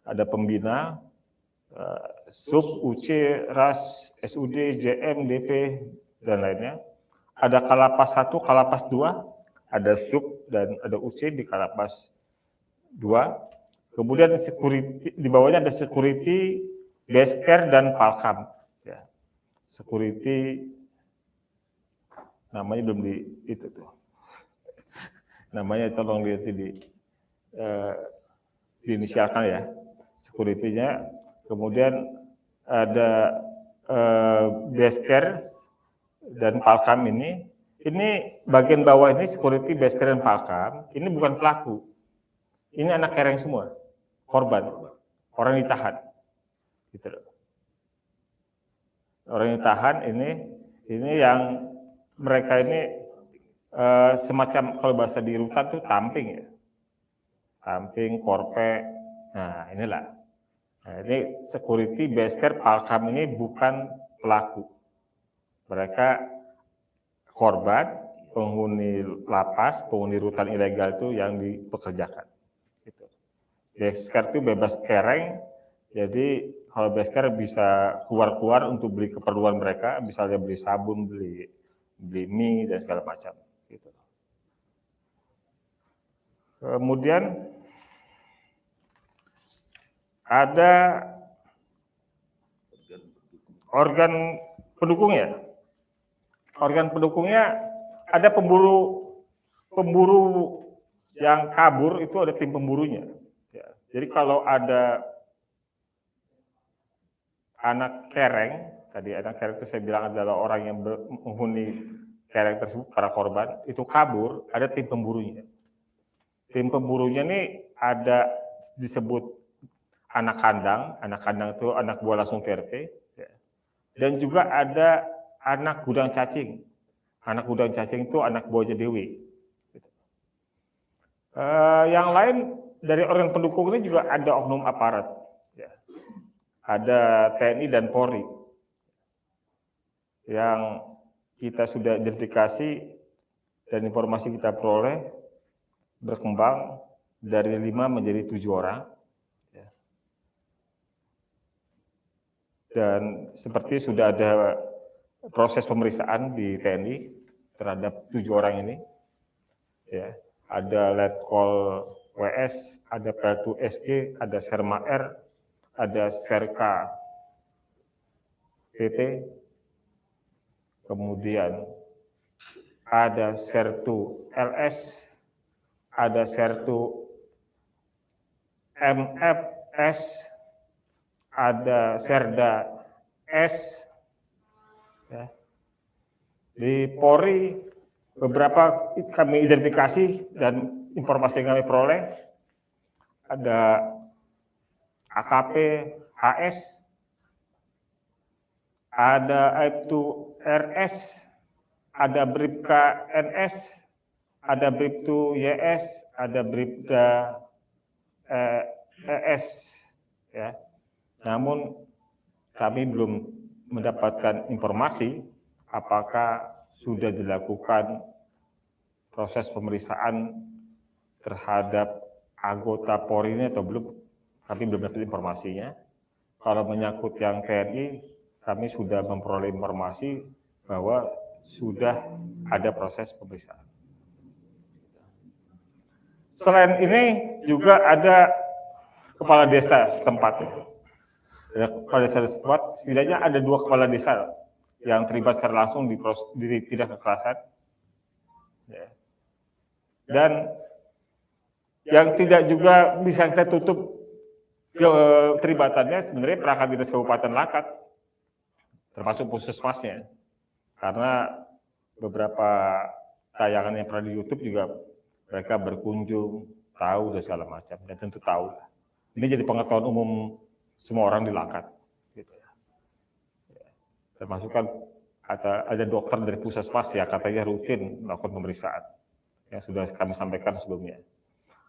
ada pembina, sub, UC, ras, SUD, JM, DP, dan lainnya. Ada kalapas 1, kalapas 2, ada sub dan ada UC di kalapas 2. Kemudian security, di bawahnya ada security, base care, dan palkam. Ya. Security, namanya belum di itu tuh. Namanya tolong lihat diinisialkan ya, security-nya. Kemudian ada base care dan palkam ini bagian bawah ini security, base care, dan palkam, ini bukan pelaku. Ini anak kereng semua, korban, orang yang ditahan. Gitu loh. Orang yang ditahan ini yang mereka ini semacam kalau bahasa di rutan tuh tamping ya. Tamping, korpe, nah inilah. Nah, ini security, base care, palkam ini bukan pelaku. Mereka korban, penghuni lapas, penghuni rutan ilegal itu yang dipekerjakan. Beskar itu bebas kereng, jadi kalau beskar bisa keluar-keluar untuk beli keperluan mereka, misalnya beli sabun, beli mie dan segala macam. Gitu. Kemudian ada organ pendukungnya. Organ pendukungnya ada pemburu yang kabur, itu ada tim pemburunya. Ya. Jadi kalau ada anak kereng, tadi anak kereng itu saya bilang adalah orang yang menghuni kereng tersebut, para korban, itu kabur, ada tim pemburunya. Tim pemburunya ini ada disebut anak kandang itu anak buah langsung TRP, ya. Dan juga ada anak gudang cacing. Anak gudang cacing itu anak buahnya Dewi. Yang lain dari organ pendukung ini juga ada oknum aparat, ya. Ada TNI dan Polri yang kita sudah identifikasi dan informasi kita peroleh berkembang dari 5 menjadi 7 orang. Ya. Dan seperti sudah ada proses pemeriksaan di TNI terhadap 7 orang ini. Ya. Ada Letkol WS, ada Peltu SG, ada Serma R, ada Serka PT, kemudian ada Sertu LS, ada Sertu MFS, ada Serda S. Ya. Di Polri beberapa kami identifikasi dan informasi yang kami peroleh ada AKP HS, ada Aibtu RS, ada Bribka NS, ada Bribtu YS, ada Bribda ES. Ya. Namun kami belum mendapatkan informasi apakah sudah dilakukan proses pemeriksaan terhadap anggota Polri ini atau belum. Kami belum dapat informasinya. Kalau menyangkut yang TNI, kami sudah memperoleh informasi bahwa sudah ada proses pemeriksaan. Selain ini juga ada kepala desa setempat. Kepala desa setempat, setidaknya ada 2 kepala desa yang terlibat secara langsung di tindak kekerasan. Ya. Dan yang tidak juga bisa kita tutup keterlibatannya sebenarnya perangkat dinas Kabupaten Langkat, termasuk puskesmasnya. Karena beberapa tayangan yang pernah di YouTube juga mereka berkunjung, tahu dan segala macam, dan tentu tahu. Ini jadi pengetahuan umum semua orang di Langkat. Gitu ya. Termasuk kan ada dokter dari puskesmas ya katanya rutin melakukan pemeriksaan yang sudah kami sampaikan sebelumnya.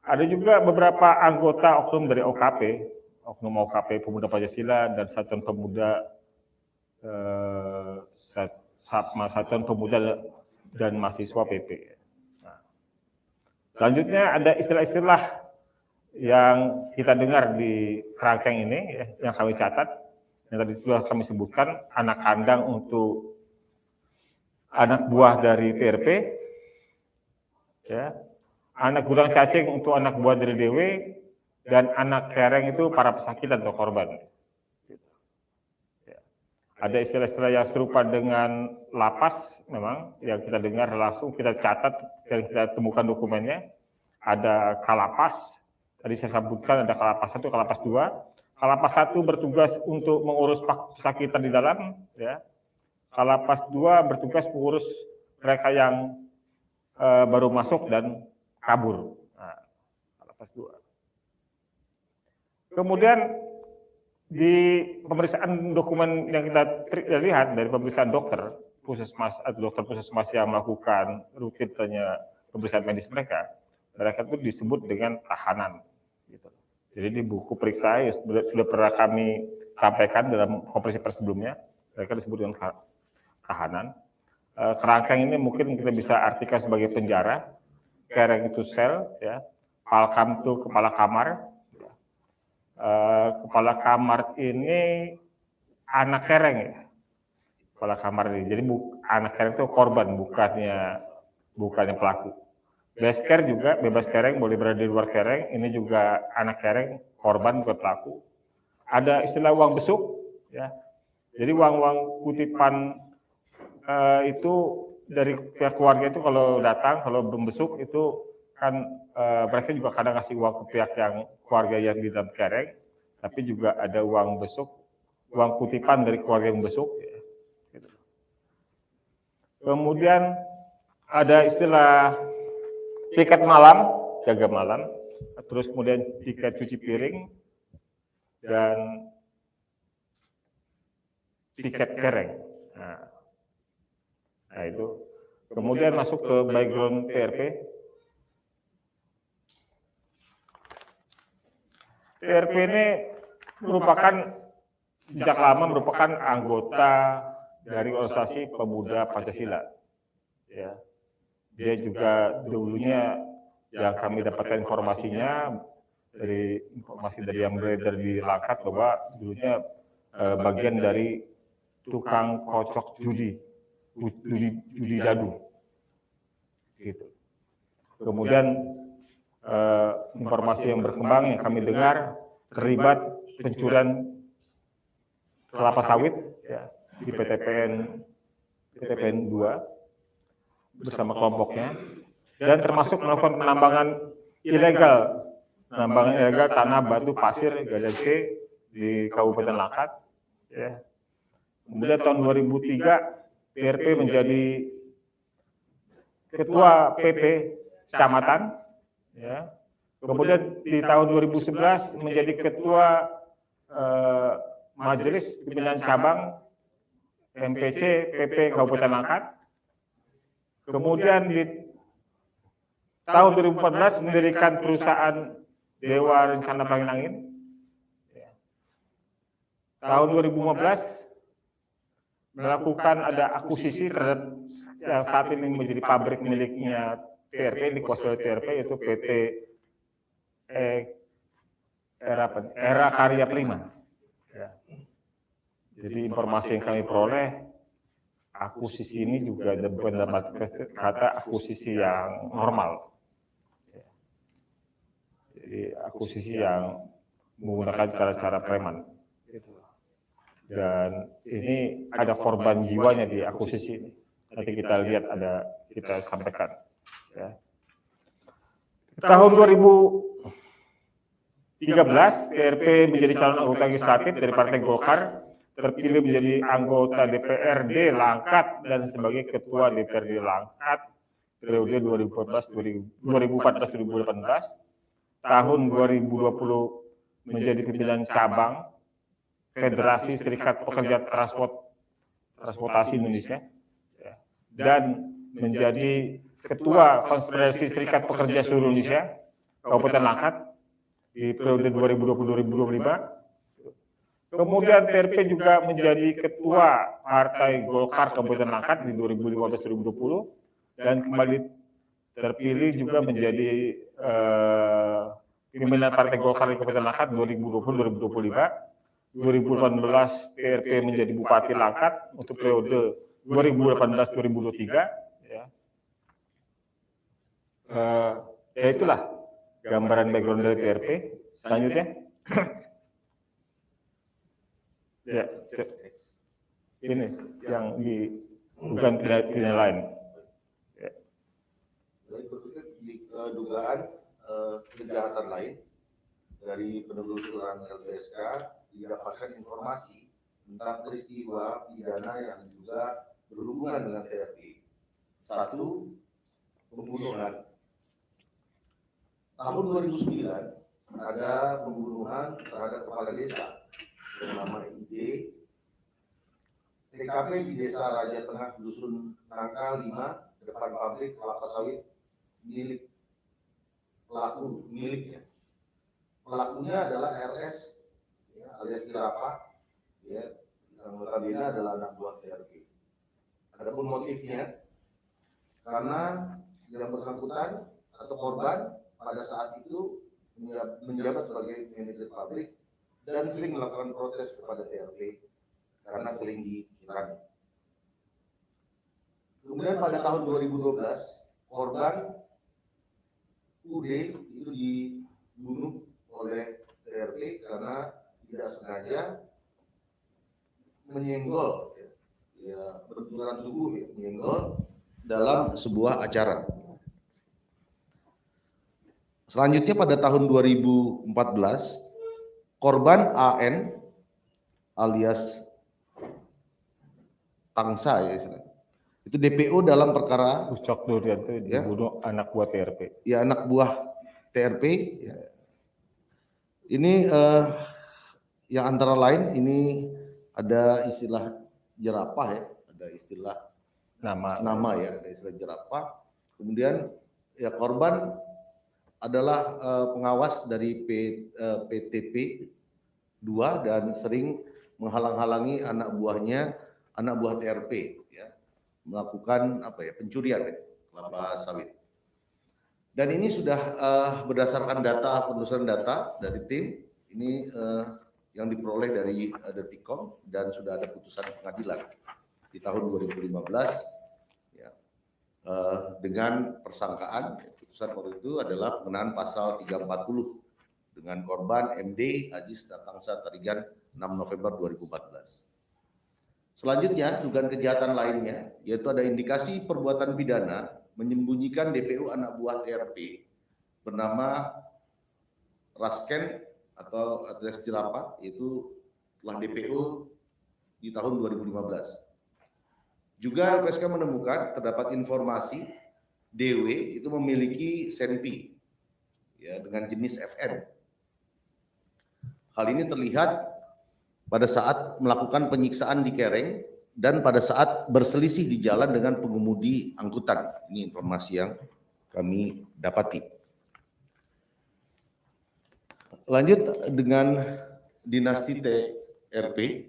Ada juga beberapa anggota oknum dari OKP, oknum OKP Pemuda Pancasila dan Satuan Pemuda Satuan Pemuda dan Mahasiswa PP. Nah, selanjutnya ada istilah-istilah yang kita dengar di kerangkeng ini ya, yang kami catat, yang tadi sudah kami sebutkan, anak kandang untuk anak buah dari TRP, ya. Anak gudang cacing untuk anak buah dari DW, dan anak kereng itu para pesakitan atau korban. Ada istilah-istilah yang serupa dengan lapas, memang yang kita dengar langsung, kita catat dan kita temukan dokumennya. Ada Kalapas, tadi saya sebutkan ada Kalapas 1, Kalapas 2. Kalapas 1 bertugas untuk mengurus pesakitan di dalam, ya. Kalapas 2 bertugas mengurus mereka yang baru masuk dan kabur. Nah, Kalapas 2. Kemudian di pemeriksaan dokumen yang kita lihat dari pemeriksaan dokter puskesmas atau dokter puskesmas yang melakukan rutinnya pemeriksaan medis mereka itu disebut dengan tahanan. Gitu. Jadi di buku periksa sudah pernah kami sampaikan dalam konferensi pers sebelumnya, mereka disebut dengan tahanan. Kerangkeng ini mungkin kita bisa artikan sebagai penjara, kereng itu sel, ya, palkam itu kepala kamar, Kepala kamar ini anak kereng ya, kepala kamar ini. Jadi anak kereng itu korban, bukannya pelaku. Besker juga bebas kereng, boleh berada di luar kereng. Ini juga anak kereng, korban bukan pelaku. Ada istilah uang besuk, ya. Jadi uang kutipan itu dari pihak keluarga itu kalau datang, kalau belum besuk itu kan mereka juga kadang kasih uang ke pihak yang keluarga yang di dalam kereng, tapi juga ada uang besuk, uang kutipan dari keluarga yang besuk. Ya. Gitu. Kemudian ada istilah tiket malam, jaga malam, terus kemudian tiket cuci piring, dan tiket kereng. Nah itu. Kemudian masuk ke background TRP. TRP ini sejak lama merupakan anggota dari organisasi pemuda Pancasila. Ya. Dia juga dulunya yang kami dapatkan informasi dari yang beredar di Langkat bahwa dulunya bagian dari tukang kocok judi dadu, gitu. Kemudian informasi yang berkembang yang kami dengar terlibat pencurian kelapa sawit ya, di PTPN 2 bersama kelompoknya, dan termasuk melakukan penambangan ilegal tanah, batu, pasir, gadang di Kabupaten Langkat. Ya. Kemudian tahun 2003 TRP menjadi ketua PP kecamatan. Ya. Kemudian di tahun 2011 menjadi ketua Majelis Pimpinan Cabang MPC PP Kabupaten Langkat. Kemudian di tahun 2014 mendirikan perusahaan Dewa Rencana Pangin Angin. Tahun 2015 melakukan ada akuisisi terhadap yang saat ini menjadi pabrik miliknya TRP, dikuasai oleh TRP, yaitu PT Era Karya Prima. Ya. Jadi informasi yang kami peroleh, akuisisi ini juga mendapat kata akuisisi yang normal. Ya. Jadi akuisisi yang menggunakan cara-cara preman. Dan ini ada korban jiwanya di akuisisi ini. Nanti kita lihat kita sampaikan. Ya. Tahun 2013, TRP menjadi calon anggota legislatif dari Partai Golkar, terpilih menjadi anggota DPRD Langkat dan sebagai ketua DPRD Langkat periode 2014-2018. Tahun 2020 menjadi pimpinan cabang Federasi Serikat Pekerja Transportasi Indonesia, dan menjadi Ketua Konfederasi Serikat Pekerja Seluruh Indonesia Kabupaten Langkat di periode 2020-2025. Kemudian TRP juga menjadi Ketua Partai Golkar Kabupaten Langkat di 2015-2020 dan kembali terpilih juga menjadi pimpinan Partai Golkar di Kabupaten Langkat 2020-2025. 2018 TRP menjadi Bupati Langkat untuk periode 2018-2023. Ya itulah gambaran background dari TRP. Selanjutnya, ya ini yang bukan pidana lain. Ya. Dugaan kejahatan lain dari penelusuran LPSK didapatkan informasi tentang peristiwa pidana yang juga berhubungan dengan TRP. 1. Pembunuhan. Tahun 2009 ada pembunuhan terhadap kepala desa bernama ID. TKP di Desa Raja Tengah, Dusun Nangka 5, depan pabrik kelapa sawit miliknya. Pelakunya adalah RS alias Kirapa, ya, yang notabene adalah anak buah TRP. Adapun motifnya, karena yang bersangkutan atau korban pada saat itu menjabat sebagai manajer pabrik dan sering melakukan protes kepada TRP karena sering dikurangi. Kemudian pada tahun 2012 korban UD itu dibunuh oleh TRP karena tidak sengaja menyenggol, ya benturan tubuh, ya, menyenggol dalam sebuah acara. Selanjutnya pada tahun 2014 korban AN alias Tangsa, ya istilahnya, itu DPO dalam perkara Ucok Durianto dibunuh anak buah TRP. Ya, anak buah TRP. Ya. Ini yang antara lain ini ada istilah jerapah, ya, ada istilah nama ya, ada istilah jerapah. Kemudian ya korban adalah pengawas dari PTP 2 dan sering menghalang-halangi anak buah TRP, ya, melakukan pencurian, ya, kelapa sawit. Dan ini sudah berdasarkan penelusuran data dari tim ini yang diperoleh dari Detikom dan sudah ada putusan pengadilan di tahun 2015, ya, dengan persangkaan. Putusan waktu itu adalah pengenaan pasal 340 dengan korban MD Ajis Tangsa Tarigan 6 November 2014. Selanjutnya, dugaan kejahatan lainnya, yaitu ada indikasi perbuatan pidana menyembunyikan DPO anak buah TRP bernama Rasken atau adres jerapah, yaitu telah DPO di tahun 2015. Juga LPSK menemukan terdapat informasi DW itu memiliki senpi, ya, dengan jenis FN. Hal ini terlihat pada saat melakukan penyiksaan di Kereng dan pada saat berselisih di jalan dengan pengemudi angkutan. Ini informasi yang kami dapati. Lanjut dengan dinasti TRP.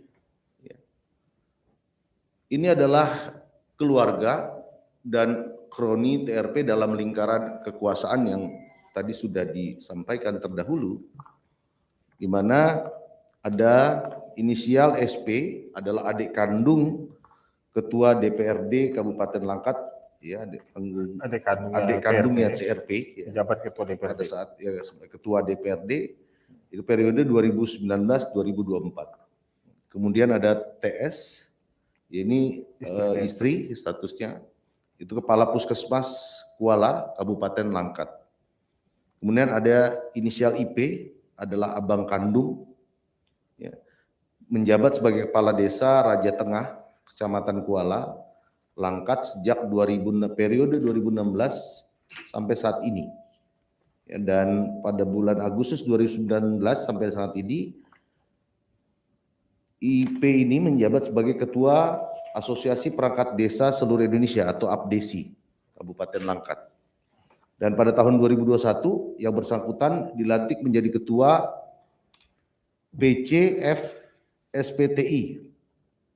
Ini adalah keluarga dan kroni TRP dalam lingkaran kekuasaan yang tadi sudah disampaikan terdahulu, di mana ada inisial SP adalah adik kandung Ketua DPRD Kabupaten Langkat, ya, adik kandungnya TRP, ya, jabat Ketua DPRD. Pada saat ya, Ketua DPRD itu periode 2019-2024. Kemudian ada TS, ini istri statusnya, itu Kepala Puskesmas Kuala Kabupaten Langkat. Kemudian ada inisial IP adalah abang kandung, ya, menjabat sebagai Kepala Desa Raja Tengah, Kecamatan Kuala, Langkat sejak periode 2016 sampai saat ini. Ya, dan pada bulan Agustus 2019 sampai saat ini, IP ini menjabat sebagai Ketua Asosiasi Perangkat Desa Seluruh Indonesia atau APDESI Kabupaten Langkat. Dan pada tahun 2021 yang bersangkutan dilantik menjadi Ketua PCF SPTI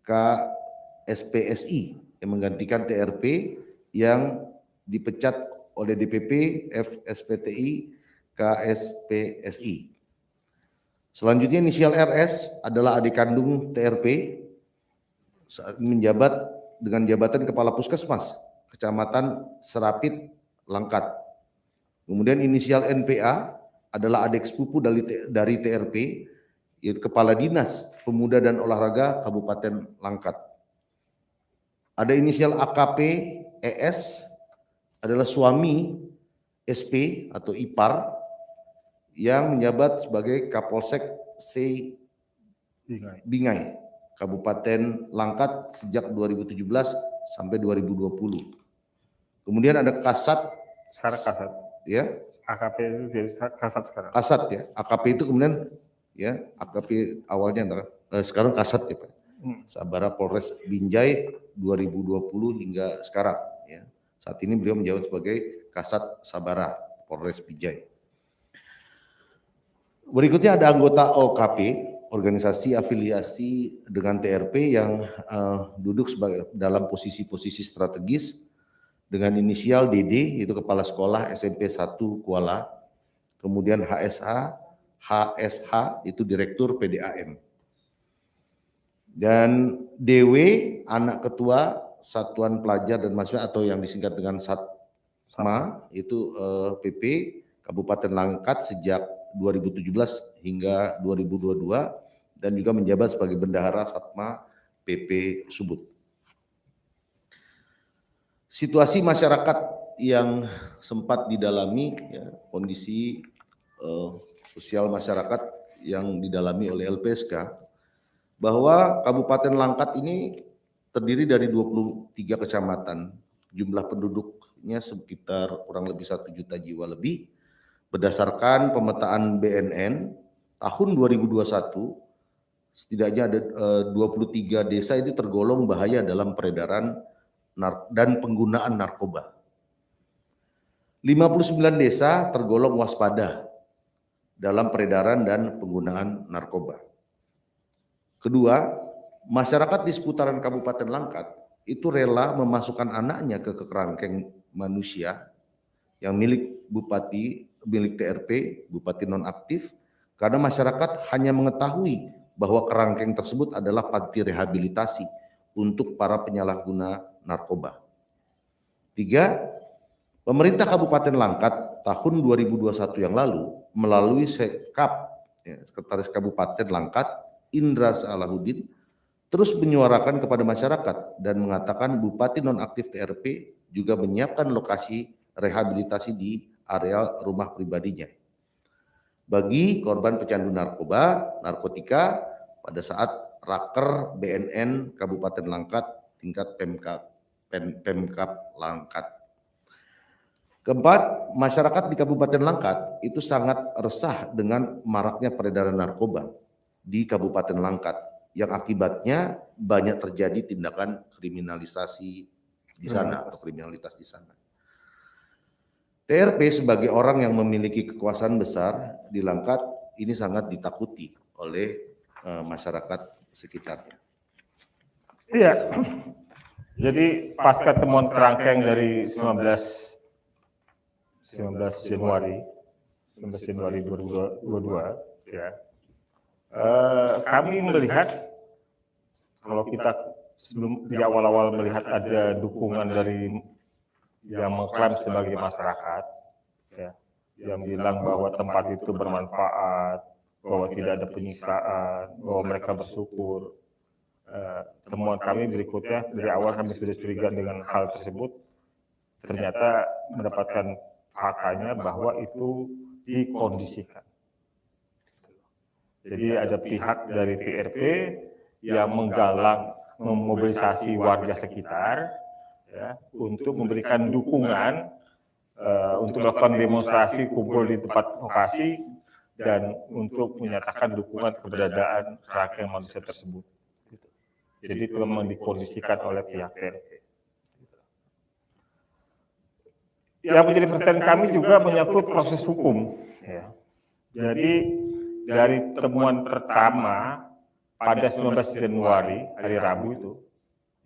KSPSI yang menggantikan TRP yang dipecat oleh DPP FSPTI KSPSI. Selanjutnya inisial RS adalah adik kandung TRP saat menjabat dengan jabatan Kepala Puskesmas Kecamatan Serapit Langkat. Kemudian inisial NPA adalah adik sepupu dari TRP, yaitu Kepala Dinas Pemuda dan Olahraga Kabupaten Langkat. Ada inisial AKP ES adalah suami SP atau ipar yang menjabat sebagai Kapolsek C Bingai Kabupaten Langkat sejak 2017 sampai 2020. Kemudian ada Kasat, sekarang Kasat, ya. AKP itu jadi Kasat sekarang. Kasat, ya. AKP itu kemudian, ya, AKP awalnya sekarang Kasat, ya, Pak. Sabara Polres Binjai 2020 hingga sekarang, ya. Saat ini beliau menjabat sebagai Kasat Sabara Polres Binjai. Berikutnya ada anggota OKP, organisasi afiliasi dengan TRP yang duduk sebagai dalam posisi-posisi strategis dengan inisial DD, itu Kepala Sekolah SMP 1 Kuala, kemudian HSH HSH itu Direktur PDAM. Dan DW anak ketua Satuan Pelajar dan Mahasiswa atau yang disingkat dengan SATMA itu PP Kabupaten Langkat sejak 2017 hingga 2022 dan juga menjabat sebagai bendahara SATMA PP Subud. Situasi masyarakat yang sempat didalami, ya, kondisi sosial masyarakat yang didalami oleh LPSK, bahwa Kabupaten Langkat ini terdiri dari 23 kecamatan, jumlah penduduknya sekitar kurang lebih 1 juta jiwa lebih. Berdasarkan pemetaan BNN tahun 2021, setidaknya ada 23 desa itu tergolong bahaya dalam peredaran dan penggunaan narkoba. 59 desa tergolong waspada dalam peredaran dan penggunaan narkoba. Kedua, masyarakat di seputaran Kabupaten Langkat itu rela memasukkan anaknya ke kerangkeng manusia yang milik bupati, milik TRP, bupati nonaktif, karena masyarakat hanya mengetahui bahwa kerangkeng tersebut adalah panti rehabilitasi untuk para penyalahguna narkoba. Tiga, pemerintah Kabupaten Langkat tahun 2021 yang lalu melalui Sekap, Sekretaris Kabupaten Langkat, Indra Salahuddin, terus menyuarakan kepada masyarakat dan mengatakan bupati nonaktif TRP juga menyiapkan lokasi rehabilitasi di areal rumah pribadinya bagi korban pecandu narkotika pada saat Raker BNN Kabupaten Langkat tingkat Pemkab Langkat. Keempat, masyarakat di Kabupaten Langkat itu sangat resah dengan maraknya peredaran narkoba di Kabupaten Langkat yang akibatnya banyak terjadi tindakan kriminalisasi di sana atau kriminalitas di sana. TRP sebagai orang yang memiliki kekuasaan besar di Langkat ini sangat ditakuti oleh masyarakat sekitarnya. Iya. Jadi pasca temuan kerangkeng dari 19 Januari 2022, ya. Kami melihat kalau kita sebelum di awal-awal melihat ada dukungan dari yang mengklaim sebagai masyarakat, ya, yang bilang bahwa tempat itu bermanfaat, bahwa tidak ada penyiksaan, bahwa mereka bersyukur. Temuan kami berikutnya dari awal kami sudah curiga dengan hal tersebut, ternyata mendapatkan faktanya bahwa itu dikondisikan. Jadi ada pihak dari TRP yang menggalang, memobilisasi warga sekitar, ya, untuk memberikan dukungan untuk melakukan demonstrasi kumpul di tempat lokasi dan untuk menyatakan dukungan keberadaan kerangkeng manusia tersebut. Jadi itu memang dikondisikan oleh pihak TRP. Yang menjadi pertanyaan kami juga menyangkut proses hukum. Ya. Jadi dari temuan pertama pada 19 Januari, hari Rabu itu,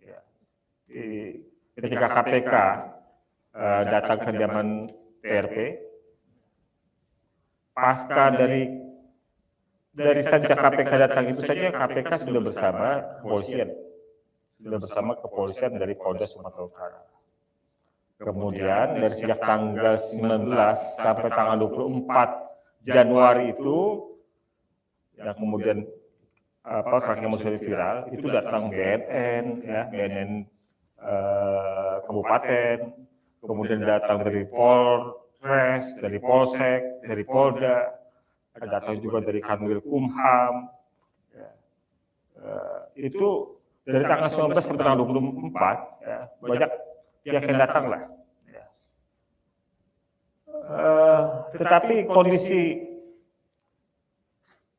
ya, ketika KPK datang ke kediaman TRP, pasca dari sejak KPK datang itu saja KPK sudah bersama kepolisian dari Polda Sumatera Utara. Kemudian dari sejak tanggal 19 sampai tanggal 24 Januari itu, yang kemudian kerangkeng manusia viral, itu datang BNN, ya, BNN Kabupaten, kemudian datang dari Polres, dari Polsek, dari Polda, datang juga dari Kanwil Kumham, ya. Itu dari tanggal 19 sampai tanggal 24, ya, banyak pihak yang datang lah. Ya. Tetapi kondisi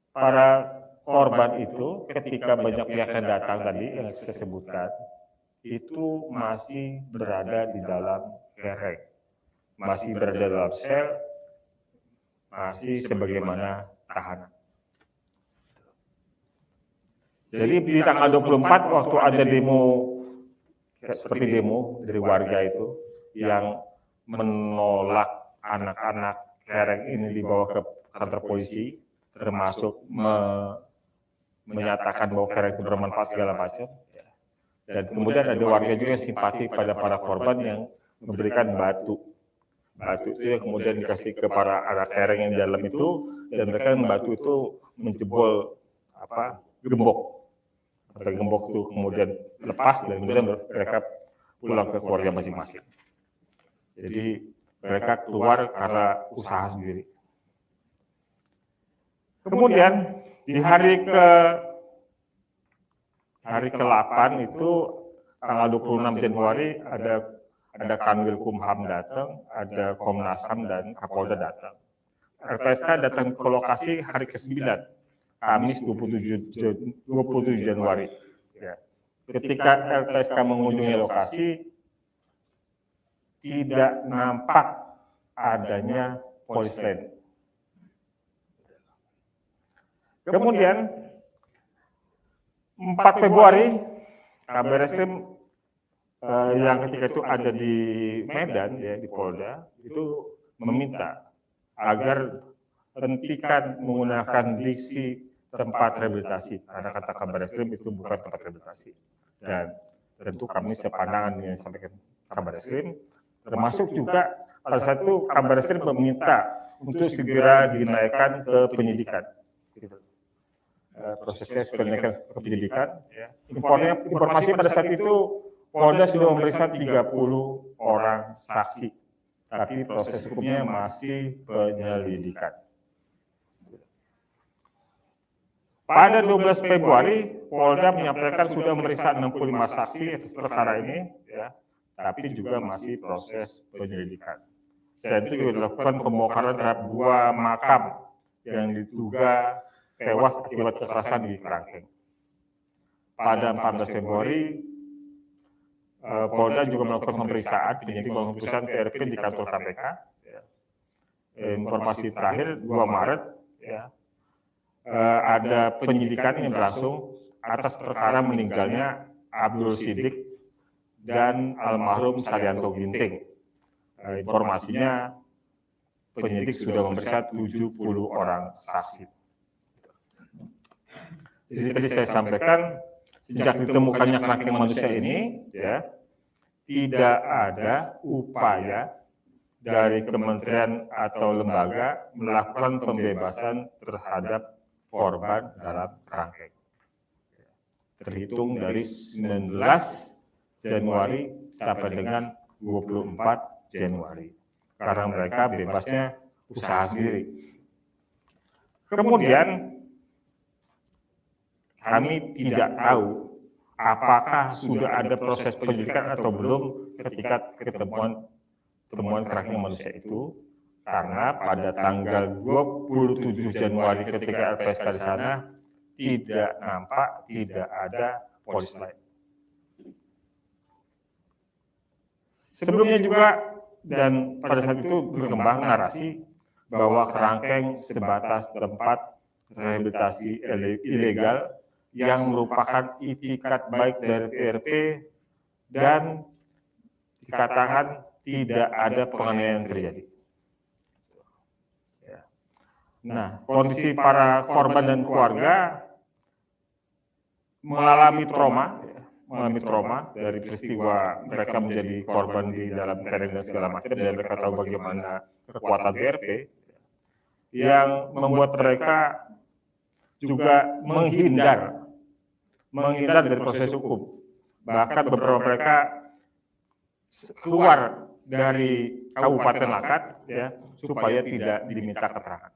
para korban itu ketika banyak pihak yang datang tadi yang saya sebutkan, itu masih berada di dalam kereng, masih berada dalam sel, masih sebagaimana tahanan. Jadi di tanggal 24 waktu ada demo, seperti demo dari warga itu yang menolak anak-anak kereng ini dibawa ke kantor polisi, termasuk menyatakan bahwa kerangkeng itu bermanfaat segala macam. Dan kemudian ada warga juga yang simpati pada para korban yang memberikan batu. Batu itu yang kemudian dikasih ke para anak kereng yang di dalam itu, dan mereka yang batu itu menjebol gembok. Gembok itu kemudian lepas dan kemudian mereka pulang ke keluarga masing-masing. Jadi mereka keluar karena usaha sendiri. Kemudian di hari ke-8 itu tanggal 26 Januari ada Kanwil Kumham datang, ada Komnas HAM dan Kapolda datang. LPSK datang ke lokasi hari ke-9, Kamis 27 Januari. Ya. Ketika LPSK mengunjungi lokasi, tidak nampak adanya polis lain. Kemudian 4 Februari, Kabar Reskrim yang ketika itu ada di Medan, ya, di Polda, itu meminta agar hentikan menggunakan diksi tempat rehabilitasi, karena kata Kabar Reskrim itu bukan tempat rehabilitasi. Dan tentu kami sepandangan dengan disampaikan Kabar Reskrim, termasuk juga pada saat itu Kabar Reskrim meminta untuk segera dinaikkan ke penyidikan. Prosesnya supaya dinaikkan ke penyidikan. Ya. Informasi pada saat itu Polda sudah memeriksa 30 orang saksi, tapi proses hukumnya masih penyelidikan. Pada 12 Februari, Polda menyampaikan sudah memeriksa 65 saksi atas perkara ini, ya, tapi juga masih proses penyelidikan. Selain itu juga dilakukan pembongkaran terhadap 2 makam yang diduga tewas akibat kekerasan di Kerangkeng. Pada 14 Februari, Polda juga melakukan pemeriksaan, penyidik melakukan pemeriksaan TRP di kantor KPK. Ya. Informasi terakhir 2 Maret, ya, ada penyidikan yang berlangsung atas perkara meninggalnya Abdul Sidik dan almarhum Saryanto Ginting. Informasinya penyidik sudah memeriksa 70 orang saksi. Jadi tadi saya sampaikan, sejak ditemukannya kerangkeng manusia ini, ya, tidak ada upaya dari kementerian atau lembaga melakukan pembebasan terhadap korban dalam kerangkeng. Terhitung dari 19 Januari sampai dengan 24 Januari. Karena mereka bebasnya usaha sendiri. Kemudian kami tidak tahu apakah sudah ada proses penyelidikan atau belum ketika temuan kerangkeng manusia itu, karena pada tanggal 27 Januari ketika LPSK di sana tidak nampak, tidak ada polis lain. Sebelumnya juga dan pada saat itu berkembang narasi bahwa kerangkeng sebatas tempat rehabilitasi ilegal yang merupakan itikat baik dari TRP dan dikatakan tidak ada penganiayaan yang terjadi. Nah, kondisi para korban dan keluarga mengalami trauma dari peristiwa mereka menjadi korban di dalam kereng dan segala macam, dan mereka tahu bagaimana kekuatan TRP yang membuat mereka juga menghindar dari proses hukum. Bahkan beberapa mereka keluar dari Kabupaten Langkat, ya, supaya tidak diminta keterangan.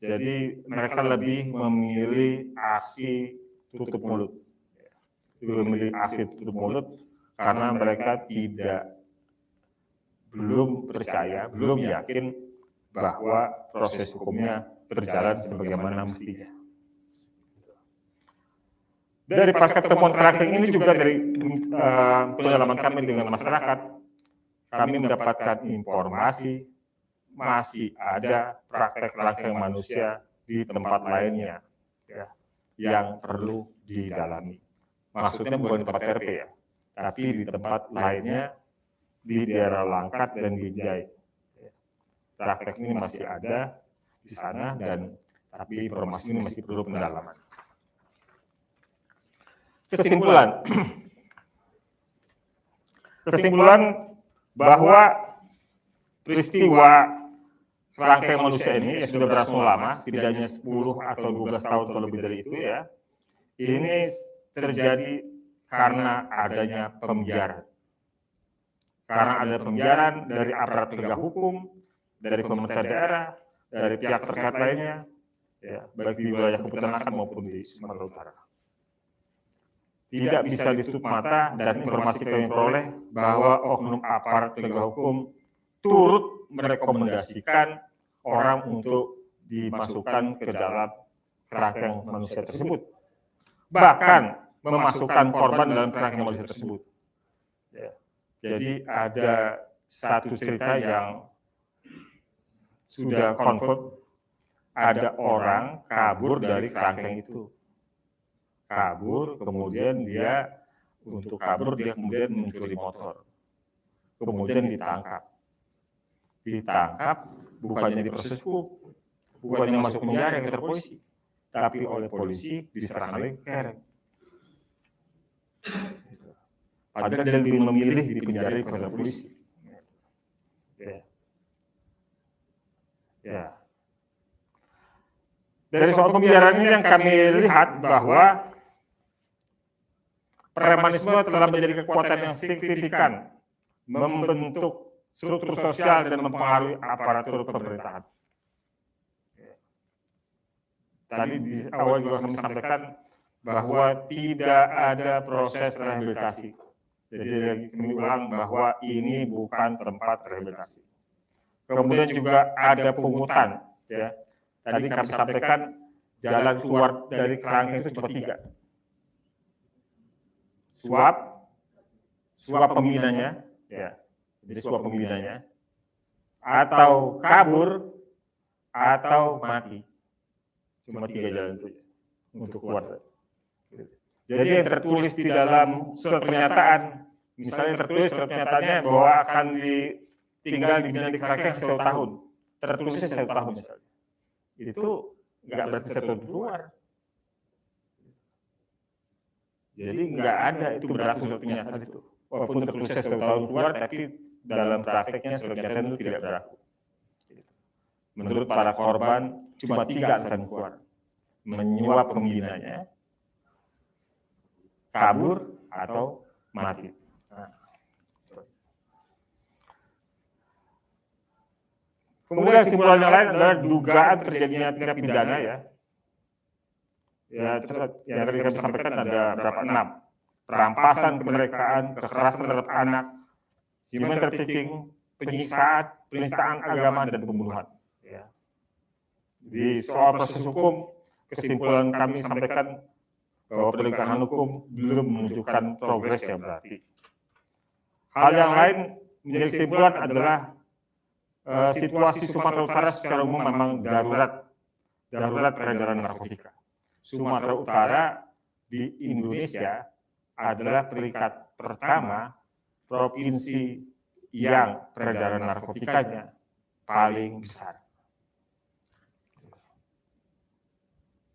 Jadi mereka lebih memilih aksi tutup mulut. Memilih aksi tutup mulut karena mereka belum percaya, belum yakin bahwa proses hukumnya berjalan sebagaimana mestinya. Dari pasca temuan kerangkeng ini juga dari pengalaman kami dengan masyarakat, kami mendapatkan informasi masih ada praktek kerangkeng manusia di tempat lainnya, ya, yang perlu didalami. Maksudnya bukan di tempat TRP, ya, tapi di tempat lainnya di daerah Langkat dan Binjai. Praktek ini masih ada di sana dan Tapi informasi ini masih perlu pendalaman. Kesimpulan bahwa peristiwa kerangkeng manusia ini sudah berlangsung lama, tidak hanya 10 atau 12 tahun atau lebih dari itu ya. Ini terjadi karena adanya pembiaran. Karena ada pembiaran dari aparat penegak hukum, dari pemerintah daerah, dari pihak terkait lainnya, ya, baik di wilayah Keputusan maupun di Sumatera Utara. Tidak bisa ditutup mata dan informasi kami peroleh bahwa oknum aparat penegak hukum turut merekomendasikan orang untuk dimasukkan ke dalam kerangkeng manusia tersebut. Bahkan memasukkan korban dalam kerangkeng manusia tersebut. Ya. Jadi ada satu cerita yang sudah confirm, ada orang kabur dari kerangkeng itu. Kabur, kemudian dia untuk kabur dia kemudian mencuri motor. Kemudian ditangkap. Bukannya diproses hukum, bukannya masuk penjara ke polisi, tapi oleh polisi diserahkan lagi ke KRM. Padahal dia lebih memilih di penjara daripada polisi. Ya. Dari soal pembiaran ini yang kami lihat bahwa premanisme telah menjadi kekuatan yang signifikan membentuk struktur sosial dan mempengaruhi aparatur pemerintahan. Tadi di awal juga kami sampaikan bahwa tidak ada proses rehabilitasi. Jadi kami ulang bahwa ini bukan tempat rehabilitasi. Kemudian juga ada pungutan. Ya. Tadi kami sampaikan jalan keluar dari kerangkeng itu cuma 3. Suap pembinanya, ya. Jadi suap pembinanya, atau kabur, atau mati. Cuma 3 jalan itu untuk keluar. Jadi yang tertulis di dalam surat pernyataan, misalnya tertulis surat pernyataannya bahwa akan tinggal di kerangkeng 1 tahun, tertulisnya 1 tahun misalnya. Itu nggak berarti 1 tahun keluar. Jadi nggak ada itu berlaku surat pernyataan itu. Walaupun tertulisnya 1 tahun keluar, tapi dalam prakteknya surat pernyataan itu tidak berlaku. Menurut para korban, cuma 3 alasan keluar. Menyuap pembinanya, kabur, atau mati. Kemudian kesimpulan yang lain adalah dugaan terjadinya tindak pidana ya. Ya, yang tadi kami sampaikan ada berapa? 6. Perampasan kemerdekaan, kekerasan terhadap anak, human trafficking, penyiksaan, penistaan agama, dan pembunuhan. Ya. Di soal proses hukum, kesimpulan kami sampaikan bahwa penegakan hukum belum menunjukkan progres yang berarti. Hal yang lain menjadi kesimpulan adalah situasi Sumatera Utara secara umum memang darurat peredaran narkotika. Sumatera Utara di Indonesia adalah peringkat pertama provinsi yang peredaran narkotikanya paling besar.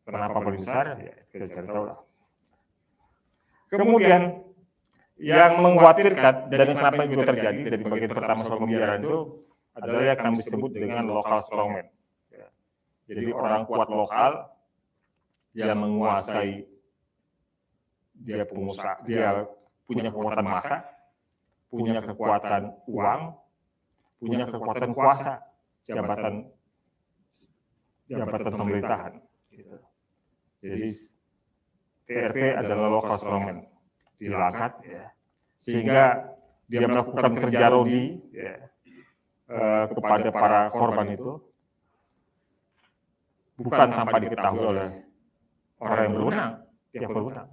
Kenapa paling besar? Ya, kita cari tahu lah. Kemudian yang mengkhawatirkan dan kenapa juga terjadi dari bagian pertama soal pembiaran itu adalah yang kami sebut dengan local strongman. Jadi orang kuat lokal yang menguasai, dia pengusaha, dia punya kekuatan massa, punya kekuatan uang, punya kekuatan kuasa, jabatan pemerintahan. Jadi TRP adalah local strongman di Langkat, ya. Sehingga dia melakukan kerja rodi ya, kepada para korban itu bukan tanpa diketahui oleh orang yang berwenang, pihak berwenang.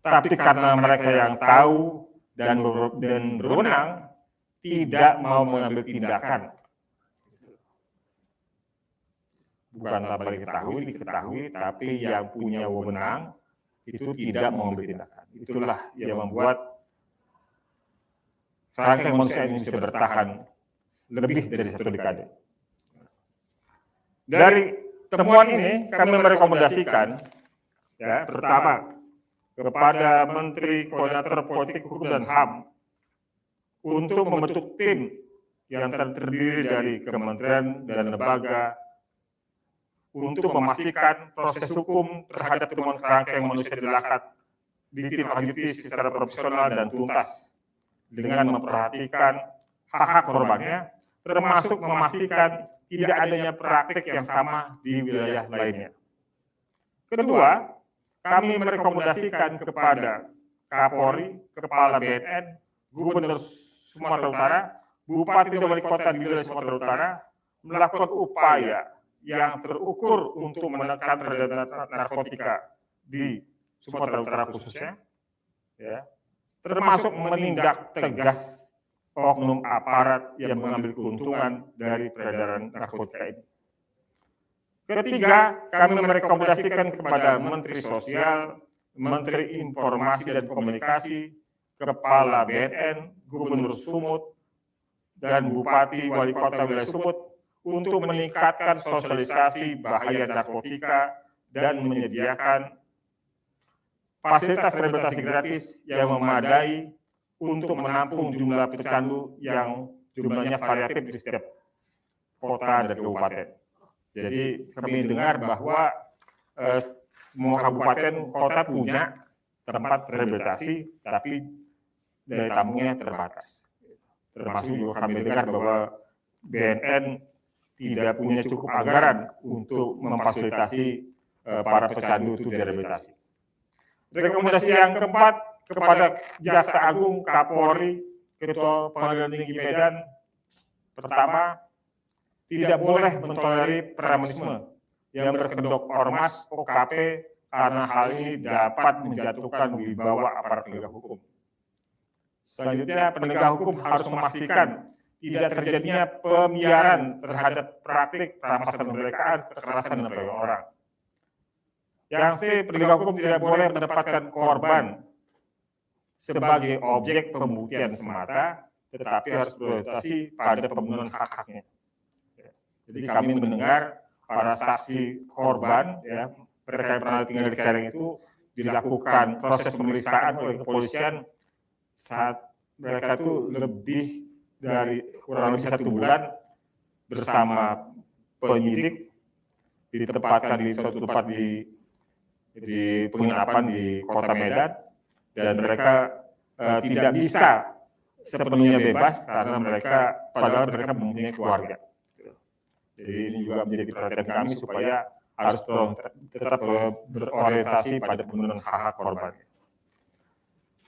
Tapi karena mereka yang tahu dan berwenang tidak mau mengambil tindakan. Bukan tanpa diketahui, tapi yang punya wewenang itu tidak mau mengambil tindakan. Itulah yang membuat kerangkeng manusia ini bisa bertahan lebih dari 1 dekade. Dari temuan ini kami merekomendasikan, ya, pertama kepada Menteri Koordinator Politik Hukum dan HAM untuk membentuk tim yang terdiri dari kementerian dan lembaga untuk memastikan proses hukum terhadap temuan kerangkeng manusia di Lakat ditindaklanjuti secara profesional dan tuntas dengan memperhatikan hak-hak korbannya, termasuk memastikan tidak adanya praktik yang sama di wilayah lainnya. Kedua, kami merekomendasikan kepada Kapolri, Kepala BNN, Gubernur Sumatera Utara, Bupati dan Wali Kota di wilayah Sumatera Utara melakukan upaya yang terukur untuk menekan peredaran narkotika di Sumatera Utara khususnya, ya, termasuk menindak tegas oknum aparat yang mengambil keuntungan dari peredaran narkotika ini. Ketiga, kami merekomendasikan kepada Menteri Sosial, Menteri Informasi dan Komunikasi, Kepala BNN, Gubernur Sumut, dan Bupati Wali Kota wilayah Sumut untuk meningkatkan sosialisasi bahaya narkotika dan menyediakan fasilitas rehabilitasi gratis yang memadai untuk menampung jumlah pecandu yang jumlahnya variatif di setiap kota dan kabupaten. Jadi kami dengar bahwa semua kabupaten kota punya tempat rehabilitasi, tapi daya tampungnya terbatas. Termasuk juga kami dengar bahwa BNN tidak punya cukup anggaran untuk memfasilitasi para pecandu itu direhabilitasi. Rekomendasi yang keempat kepada Jaksa Agung, Kapolri, Ketua Pengadilan Tinggi Medan, pertama, tidak boleh mentolerir premanisme yang berkedok ormas OKP karena hal ini dapat menjatuhkan wibawa aparat penegak hukum. Selanjutnya, penegak hukum harus memastikan tidak terjadinya pembiaran terhadap praktik perampasan kemerdekaan, kekerasan, dan perdagangan orang. Yang C, penegak hukum tidak boleh mendapatkan korban sebagai objek pembuktian semata, tetapi harus berorientasi pada pemenuhan hak-haknya. Jadi kami mendengar para saksi korban, ya, mereka yang pernah tinggal di Kereng itu dilakukan proses pemeriksaan oleh kepolisian saat mereka itu lebih dari kurang lebih 1 bulan bersama penyidik ditempatkan di suatu tempat di penginapan di Kota Medan, dan mereka tidak bisa sepenuhnya bebas karena padahal mereka mempunyai keluarga. Jadi ini juga menjadi perhatian kami supaya harus tetap berorientasi pada pemenuhan hak-hak korban.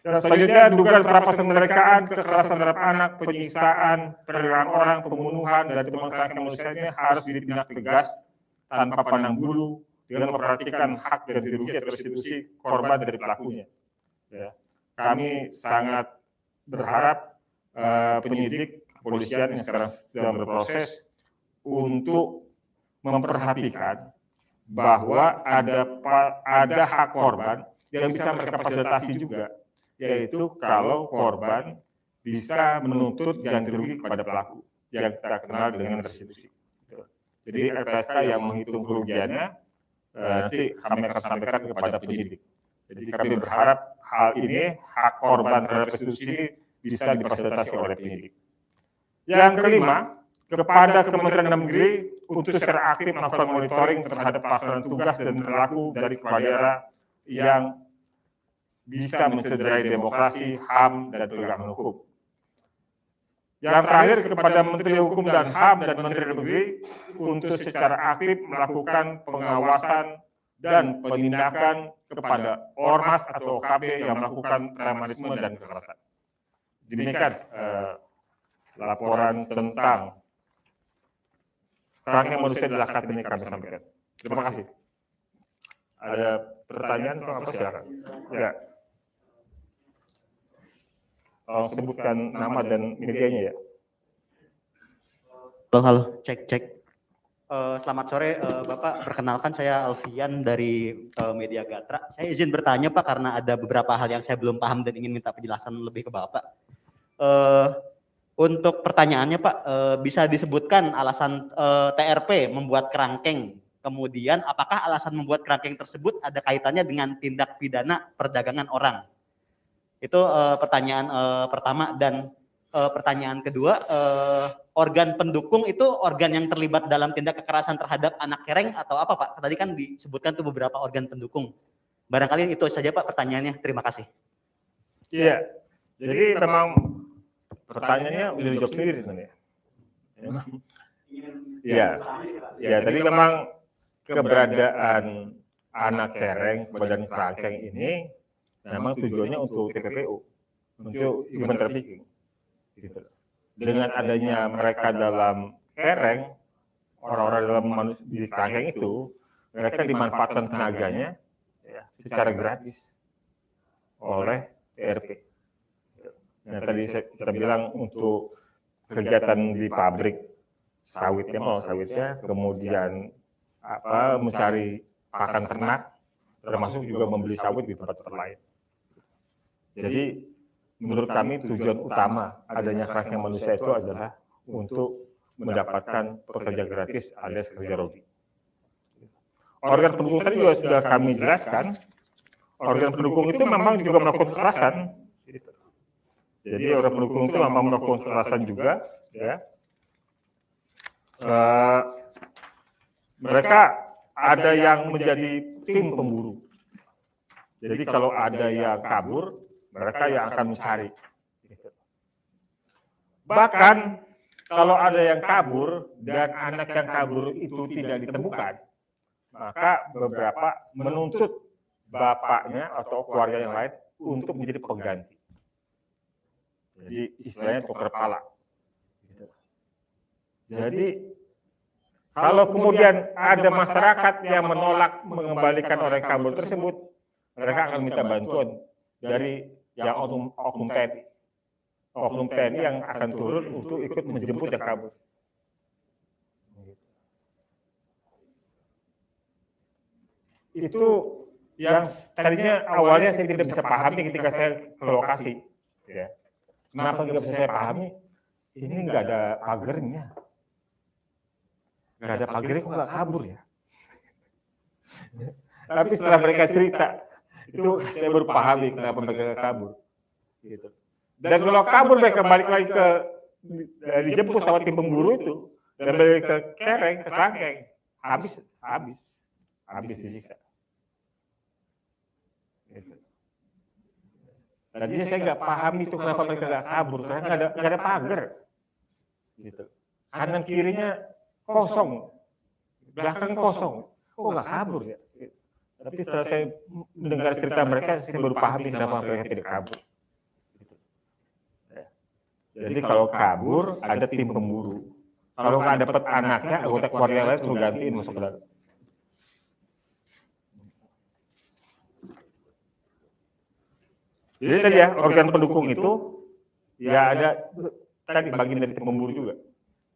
Dan selanjutnya, dugaan perampasan kemerdekaan, kekerasan terhadap anak, penyiksaan, perdagangan orang, pembunuhan, dan temuan kerangkeng manusia ini harus ditindak tegas tanpa pandang bulu dengan memperhatikan hak dan rugi atau restitusi korban dari pelakunya. Ya. Kami sangat berharap penyidik kepolisian yang sekarang sedang berproses untuk memperhatikan bahwa ada hak korban yang bisa mereka fasilitasi juga, yaitu kalau korban bisa menuntut ganti rugi kepada pelaku yang kita kenal dengan restitusi. Jadi LPSK yang menghitung kerugiannya nanti kami akan sampaikan kepada penyidik. Jadi kami berharap hal ini, hak korban terhadap restitusi ini bisa difasilitasi oleh penyidik. Yang kelima, kepada Kementerian Dalam Negeri untuk secara aktif melakukan monitoring terhadap pelaksanaan tugas dan perilaku dari kepala daerah yang bisa mencederai demokrasi, HAM, dan penegakan hukum. Yang terakhir, kepada Menteri Hukum dan HAM dan Menteri Dalam Negeri untuk secara aktif melakukan pengawasan dan penindakan kepada ormas atau OKP yang melakukan premanisme dan kekerasan. Demikian laporan tentang kerangkeng manusia di Lakat ini kami sampaikan. Terima kasih. Ada pertanyaan atau apa, silakan. Ya. Tolong sebutkan nama dan medianya ya. Halo, cek. Selamat sore, Bapak. Perkenalkan, saya Alfian dari Media Gatra. Saya izin bertanya, Pak, karena ada beberapa hal yang saya belum paham dan ingin minta penjelasan lebih ke Bapak. Untuk pertanyaannya Pak, bisa disebutkan alasan TRP membuat kerangkeng. Kemudian apakah alasan membuat kerangkeng tersebut ada kaitannya dengan tindak pidana perdagangan orang? Itu pertanyaan pertama. Dan pertanyaan kedua, organ pendukung itu organ yang terlibat dalam tindak kekerasan terhadap anak kereng atau apa Pak? Tadi kan disebutkan tuh beberapa organ pendukung. Barangkali itu saja Pak pertanyaannya. Terima kasih. Iya, jadi memang pertanyaannya udah dijawab sendiri sebenarnya. Iya, ya tadi memang keberadaan anak kereng, badan kerangkeng ini memang tujuannya untuk TPPU, untuk human trafficking. Gitu. Dengan adanya mereka dalam kereng, orang-orang dalam di kerangkeng itu, mereka dimanfaatkan tenaganya ya, secara gratis oleh TRP. Nah tadi kita bilang untuk kegiatan di pabrik sawitnya, mau sawitnya, kemudian mencari pakan ternak, termasuk juga membeli sawit di tempat-tempat lain. Jadi menurut kami tujuan utama adanya kerangkeng manusia itu adalah untuk mendapatkan pekerja gratis alias kerja rodi. Organ pendukung tadi juga sudah kami jelaskan, organ pendukung itu memang juga melakukan kekerasan. Jadi organ pendukung itu memang melakukan kekerasan juga, ya. Mereka ada yang menjadi tim pemburu. Jadi kalau ada yang kabur, mereka yang akan mencari. Bahkan kalau ada yang kabur dan anak yang kabur itu tidak ditemukan, maka beberapa menuntut bapaknya atau keluarga yang lain untuk menjadi pengganti. Jadi istilahnya tukar kepala. Jadi kalau kemudian ada masyarakat yang menolak mengembalikan orang yang kabur tersebut, mereka akan minta bantuan dari yang oknum TNI. Oknum TNI yang akan turun untuk ikut menjemput yang kabur. Itu yang tadinya awalnya saya tidak bisa pahami ketika saya ke lokasi. Ya. Kenapa tidak bisa saya pahami? Ini nggak ada pagernya. Nggak ada pagernya kok nggak kabur ya? Tapi setelah mereka cerita, itu saya baru pahami kenapa mereka nggak kabur. Gitu. Dan kalau kabur mereka balik lagi ke dijemput sama tim pemburu itu dan balik ke kereng, ke kerangkeng, habis disiksa. Gitu. Tadinya saya nggak paham itu kenapa mereka nggak kabur, karena nggak ada pagar. Gitu. Kanan kirinya kosong, belakang kosong, kok nggak kabur ya? Tapi setelah saya mendengar cerita mereka, saya baru pahami kenapa mereka tidak kabur. Gitu. Ya. Jadi kalau kabur ada tim pemburu, kalau nggak dapat anaknya, anggota keluarga lain suruh gantiin masuk ke dalam. Jadi tadi ya, organ pendukung itu ya ada tadi bagian dari tim pemburu juga.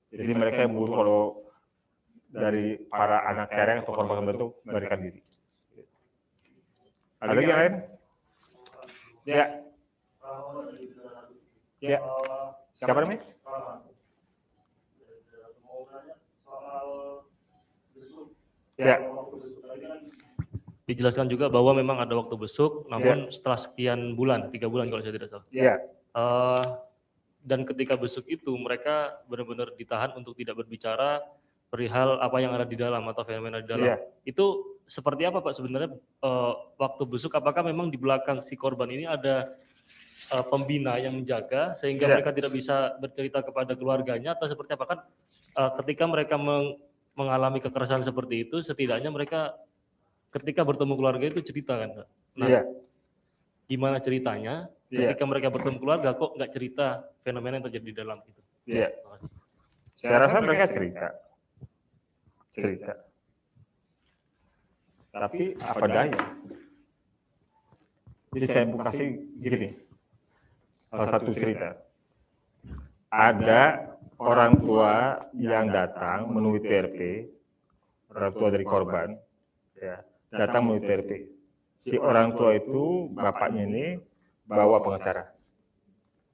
Jadi mereka yang memburu kalau dari para anak kereng atau korban tertentu melarikan diri. Ada lagi yang lain? Ya. Ya. Siapa namanya? Ya. Dijelaskan juga bahwa memang ada waktu besuk, namun setelah sekian bulan, 3 bulan kalau saya tidak salah. Iya. Dan ketika besuk itu mereka benar-benar ditahan untuk tidak berbicara perihal apa yang ada di dalam atau fenomena di dalam. Iya. Itu seperti apa Pak sebenarnya waktu besuk? Apakah memang di belakang si korban ini ada pembina yang menjaga sehingga mereka tidak bisa bercerita kepada keluarganya atau seperti apa? Kan ketika mereka mengalami kekerasan seperti itu, setidaknya mereka ketika bertemu keluarga itu cerita kan. Nah, gimana ceritanya? Ketika mereka bertemu keluarga kok nggak cerita fenomena yang terjadi di dalam itu? Iya. Saya rasa mereka cerita. Tapi apa daya? Jadi saya kasih gini, salah satu cerita. Ada orang tua yang datang menemui TRP, orang tua dari korban, ya, datang menemui TRP. Si orang tua itu, bapaknya ini bawa pengacara,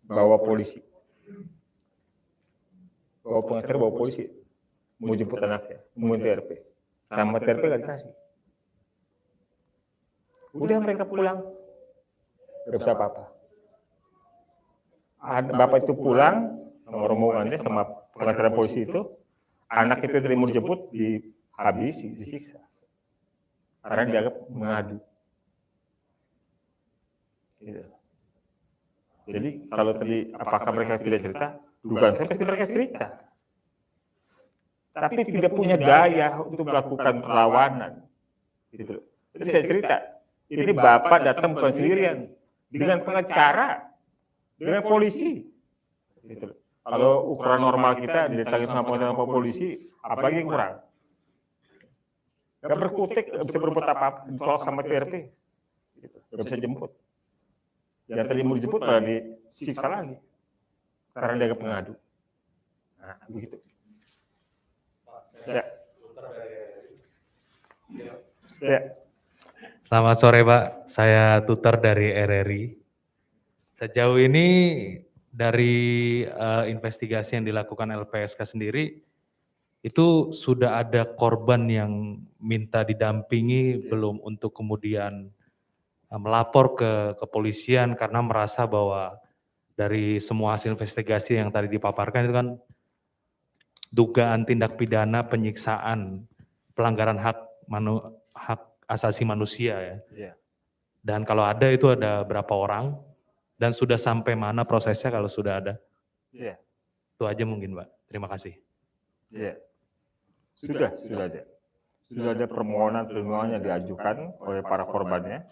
bawa polisi. bawa pengacara, bawa polisi, mau jemput anaknya, mau TRP, sama TRP nggak dikasih. Udah mereka pulang, nggak bisa apa-apa. Bapak itu pulang sama rombongannya, sama pengacara polisi itu, anak itu dari mau dijemput, dihabisi, disiksa. Karena dianggap mengadu. Gitu. Jadi kalau tadi apakah mereka tidak cerita, dugaan saya pasti mereka cerita. Tapi tidak punya daya untuk melakukan perlawanan. Gitu. Jadi saya cerita, ini Bapak datang bukan sendirian, dengan pengacara, dengan polisi. Gitu. Kalau ukuran normal kita ditangani sama pengacara sama polisi, apalagi yang kurang. Gak berkutik, gak bisa berbuat apa-apa, ditolak sama TRP. Gitu. Gak bisa jemput. Yang tadi mau dijemput malah disiksa lagi. Karena dia agak pengadu. Nah, begitu. Ya. Ya. Selamat sore Pak, saya tutor dari RRI. Sejauh ini dari investigasi yang dilakukan LPSK sendiri, itu sudah ada korban yang minta didampingi belum untuk kemudian melapor ke kepolisian karena merasa bahwa dari semua hasil investigasi yang tadi dipaparkan itu kan dugaan tindak pidana penyiksaan, pelanggaran hak asasi manusia ya. Ya. Dan kalau ada itu ada berapa orang dan sudah sampai mana prosesnya kalau sudah ada? Ya. Itu aja mungkin Pak. Terima kasih. Ya. Sudah ada. Sudah ada permohonan perlindungan yang diajukan oleh para korbannya.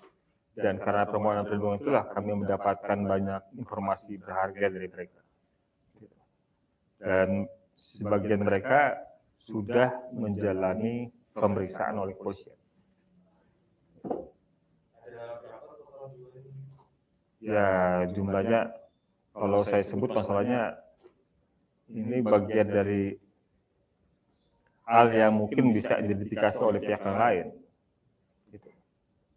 Dan karena permohonan perlindungan itulah kami mendapatkan banyak informasi berharga dari mereka. Dan sebagian mereka sudah menjalani pemeriksaan oleh kepolisian. Ya jumlahnya, kalau saya sebut masalahnya, ini bagian dari hal yang mungkin bisa identifikasi oleh pihak yang lain. Gitu.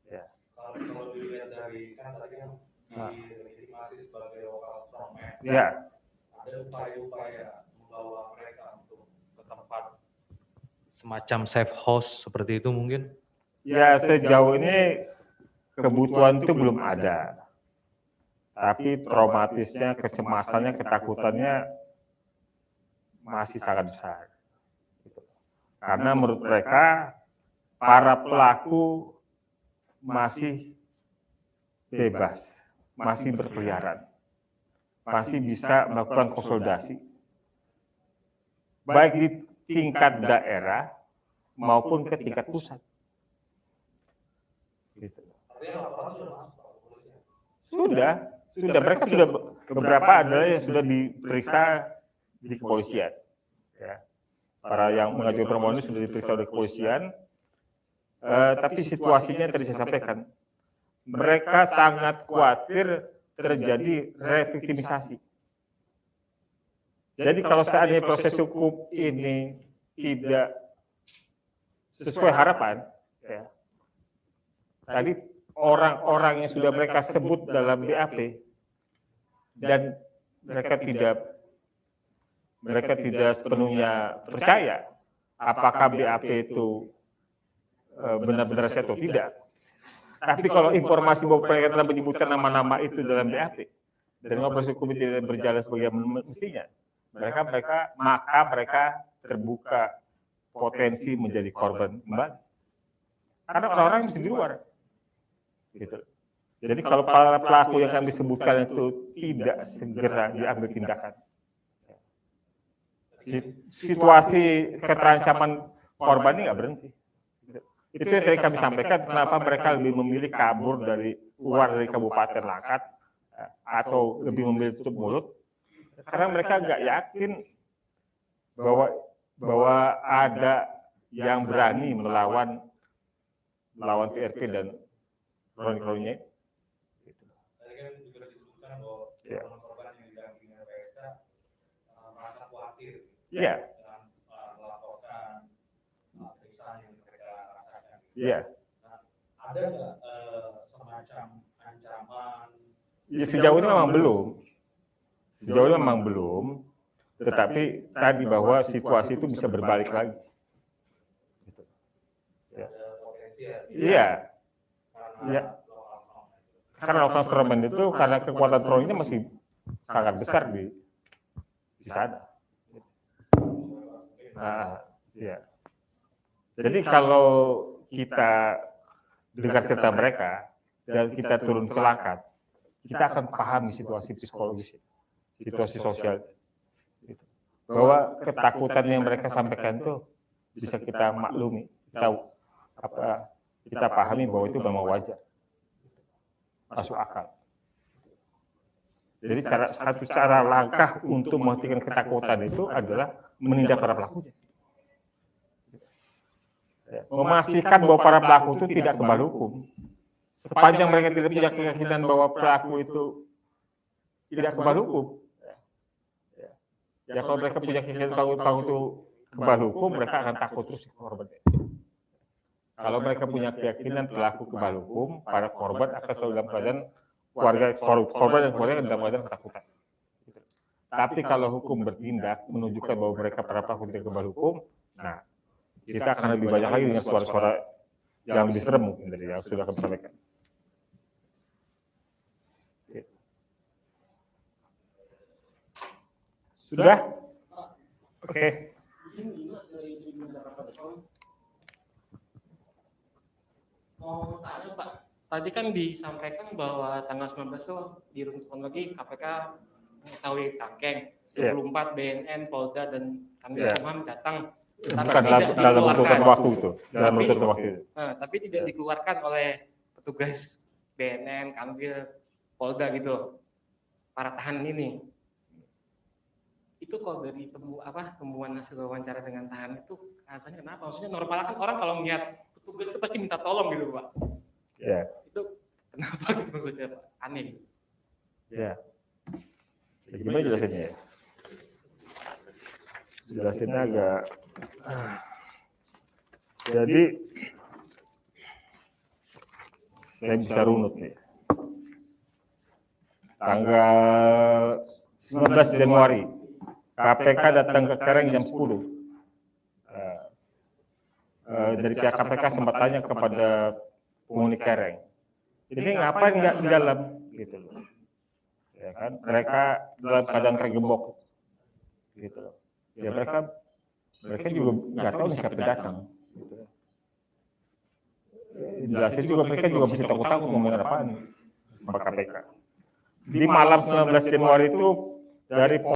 Ya. Kalau dilihat dari kan tadi kan dilegitimasi sebagai lokal strongman, Ya. ada upaya-upaya membawa mereka untuk ke tempat Semacam safe house seperti itu mungkin? Ya sejauh ini kebutuhan itu belum ada. Tapi traumatisnya, kecemasannya, ketakutannya masih sangat besar. Karena menurut mereka, para pelaku masih bebas, masih berkeliaran, masih bisa melakukan konsolidasi, baik di tingkat daerah maupun ke tingkat pusat. Gitu. Sudah, mereka sudah beberapa adalah yang sudah diperiksa di kepolisian. Ya. Para yang mengajukan permohonan sudah diperiksa oleh kepolisian, tapi situasinya tadi saya sampaikan, mereka sangat khawatir terjadi reviktimisasi. Jadi kalau seandainya proses hukum ini tidak sesuai harapan, ya, tadi orang-orang yang sudah mereka sebut dalam BAP dan mereka tidak sepenuhnya percaya apakah BAP itu benar-benar sehat atau tidak. Tapi kalau informasi bahwa mereka telah menyebutkan nama-nama itu dalam BAP dan proses hukum tidak berjalan sebagaimana mestinya, mereka terbuka potensi menjadi korban kembali. Karena orang-orang masih di luar. Gitu. Jadi kalau para pelaku yang kami sebutkan itu tidak segera diambil tindakan, situasi keterancaman korban ini nggak berhenti. Itu yang tadi kami sampaikan, kenapa mereka lebih memilih kabur keluar dari Kabupaten Langkat atau lebih memilih tutup mulut, karena mereka nggak yakin bahwa ada yang berani melawan TRP dan kroni-kroninya. tadi kan juga disebutkan bahwa Ya. korban yang didampingi LPSK merasa khawatir Iya. dengan melaporkan periksaan yang mereka rasakan. Iya. Nah, ada nggak semacam ancaman? Ya, sejauh ini memang belum. Tetapi tadi bahwa situasi itu bisa berbalik lagi. Gitu. Ya. Ada potensi ya. Iya, Karena Iya. lokal strong. karena local strongman itu karena kekuatan throwing-nya masih sangat besar di sana. Nah, ya. Jadi kalau kita dengar cerita mereka dan kita turun ke lakat, kita akan pahami situasi psikologis, situasi sosial, gitu. Bahwa ketakutan yang mereka sampaikan itu bisa kita maklumi, kita pahami bahwa itu memang wajar, masuk akal. Jadi satu cara langkah untuk menghentikan ketakutan itu adalah menindak para pelakunya. Ya, memastikan bahwa para pelaku itu tidak kebal hukum. Sepanjang mereka tidak punya keyakinan bahwa pelaku itu tidak kebal hukum, ya kalau mereka punya keyakinan bahwa pelaku itu kebal hukum, mereka akan takut terus korban. Kalau mereka punya keyakinan pelaku kebal hukum, para korban akan selalu dalam keadaan korban dan keluarga dalam keadaan ketakutan. Tapi kalau hukum bertindak menunjukkan bahwa mereka para pelaku tidak kebal hukum, nah kita akan lebih banyak lagi dengan suara-suara yang lebih serem mungkin dari yang sudah kami sampaikan. Sudah? Oke. Mau tanya Pak, tadi kan disampaikan bahwa tanggal 19 itu diruntuhkan lagi KPK mengetahui Kerangkeng, 24 BNN, Polda dan Kamtibmas datang. Bukan dalam menentukan waktu itu, dalam menentukan waktu itu. Tapi tidak dikeluarkan oleh petugas BNN, Kambil, Polda gitu, para tahanan ini. Itu kalau dari temuan hasil wawancara dengan tahanan itu rasanya kenapa? Maksudnya normal kan orang kalau melihat petugas itu pasti minta tolong gitu Pak. Ya. Itu kenapa gitu maksudnya Pak? Aneh gitu. Ya. Gimana jelasinnya ya? Jelasinnya agak jadi saya bisa runut nih. Tanggal 19 Januari KPK datang ke Kereng jam 10. Dari pihak KPK sempat tanya kepada penghuni Kereng, ini ngapain nggak di dalam gitu loh. Ya kan, mereka dalam keadaan tergembok gitu loh. Ya mereka juga nggak tahu nih siapa datang. Gitu. Jelasin juga mereka juga masih takut-takut ngomongin apaan sama KPK. Di malam 19 Januari itu dari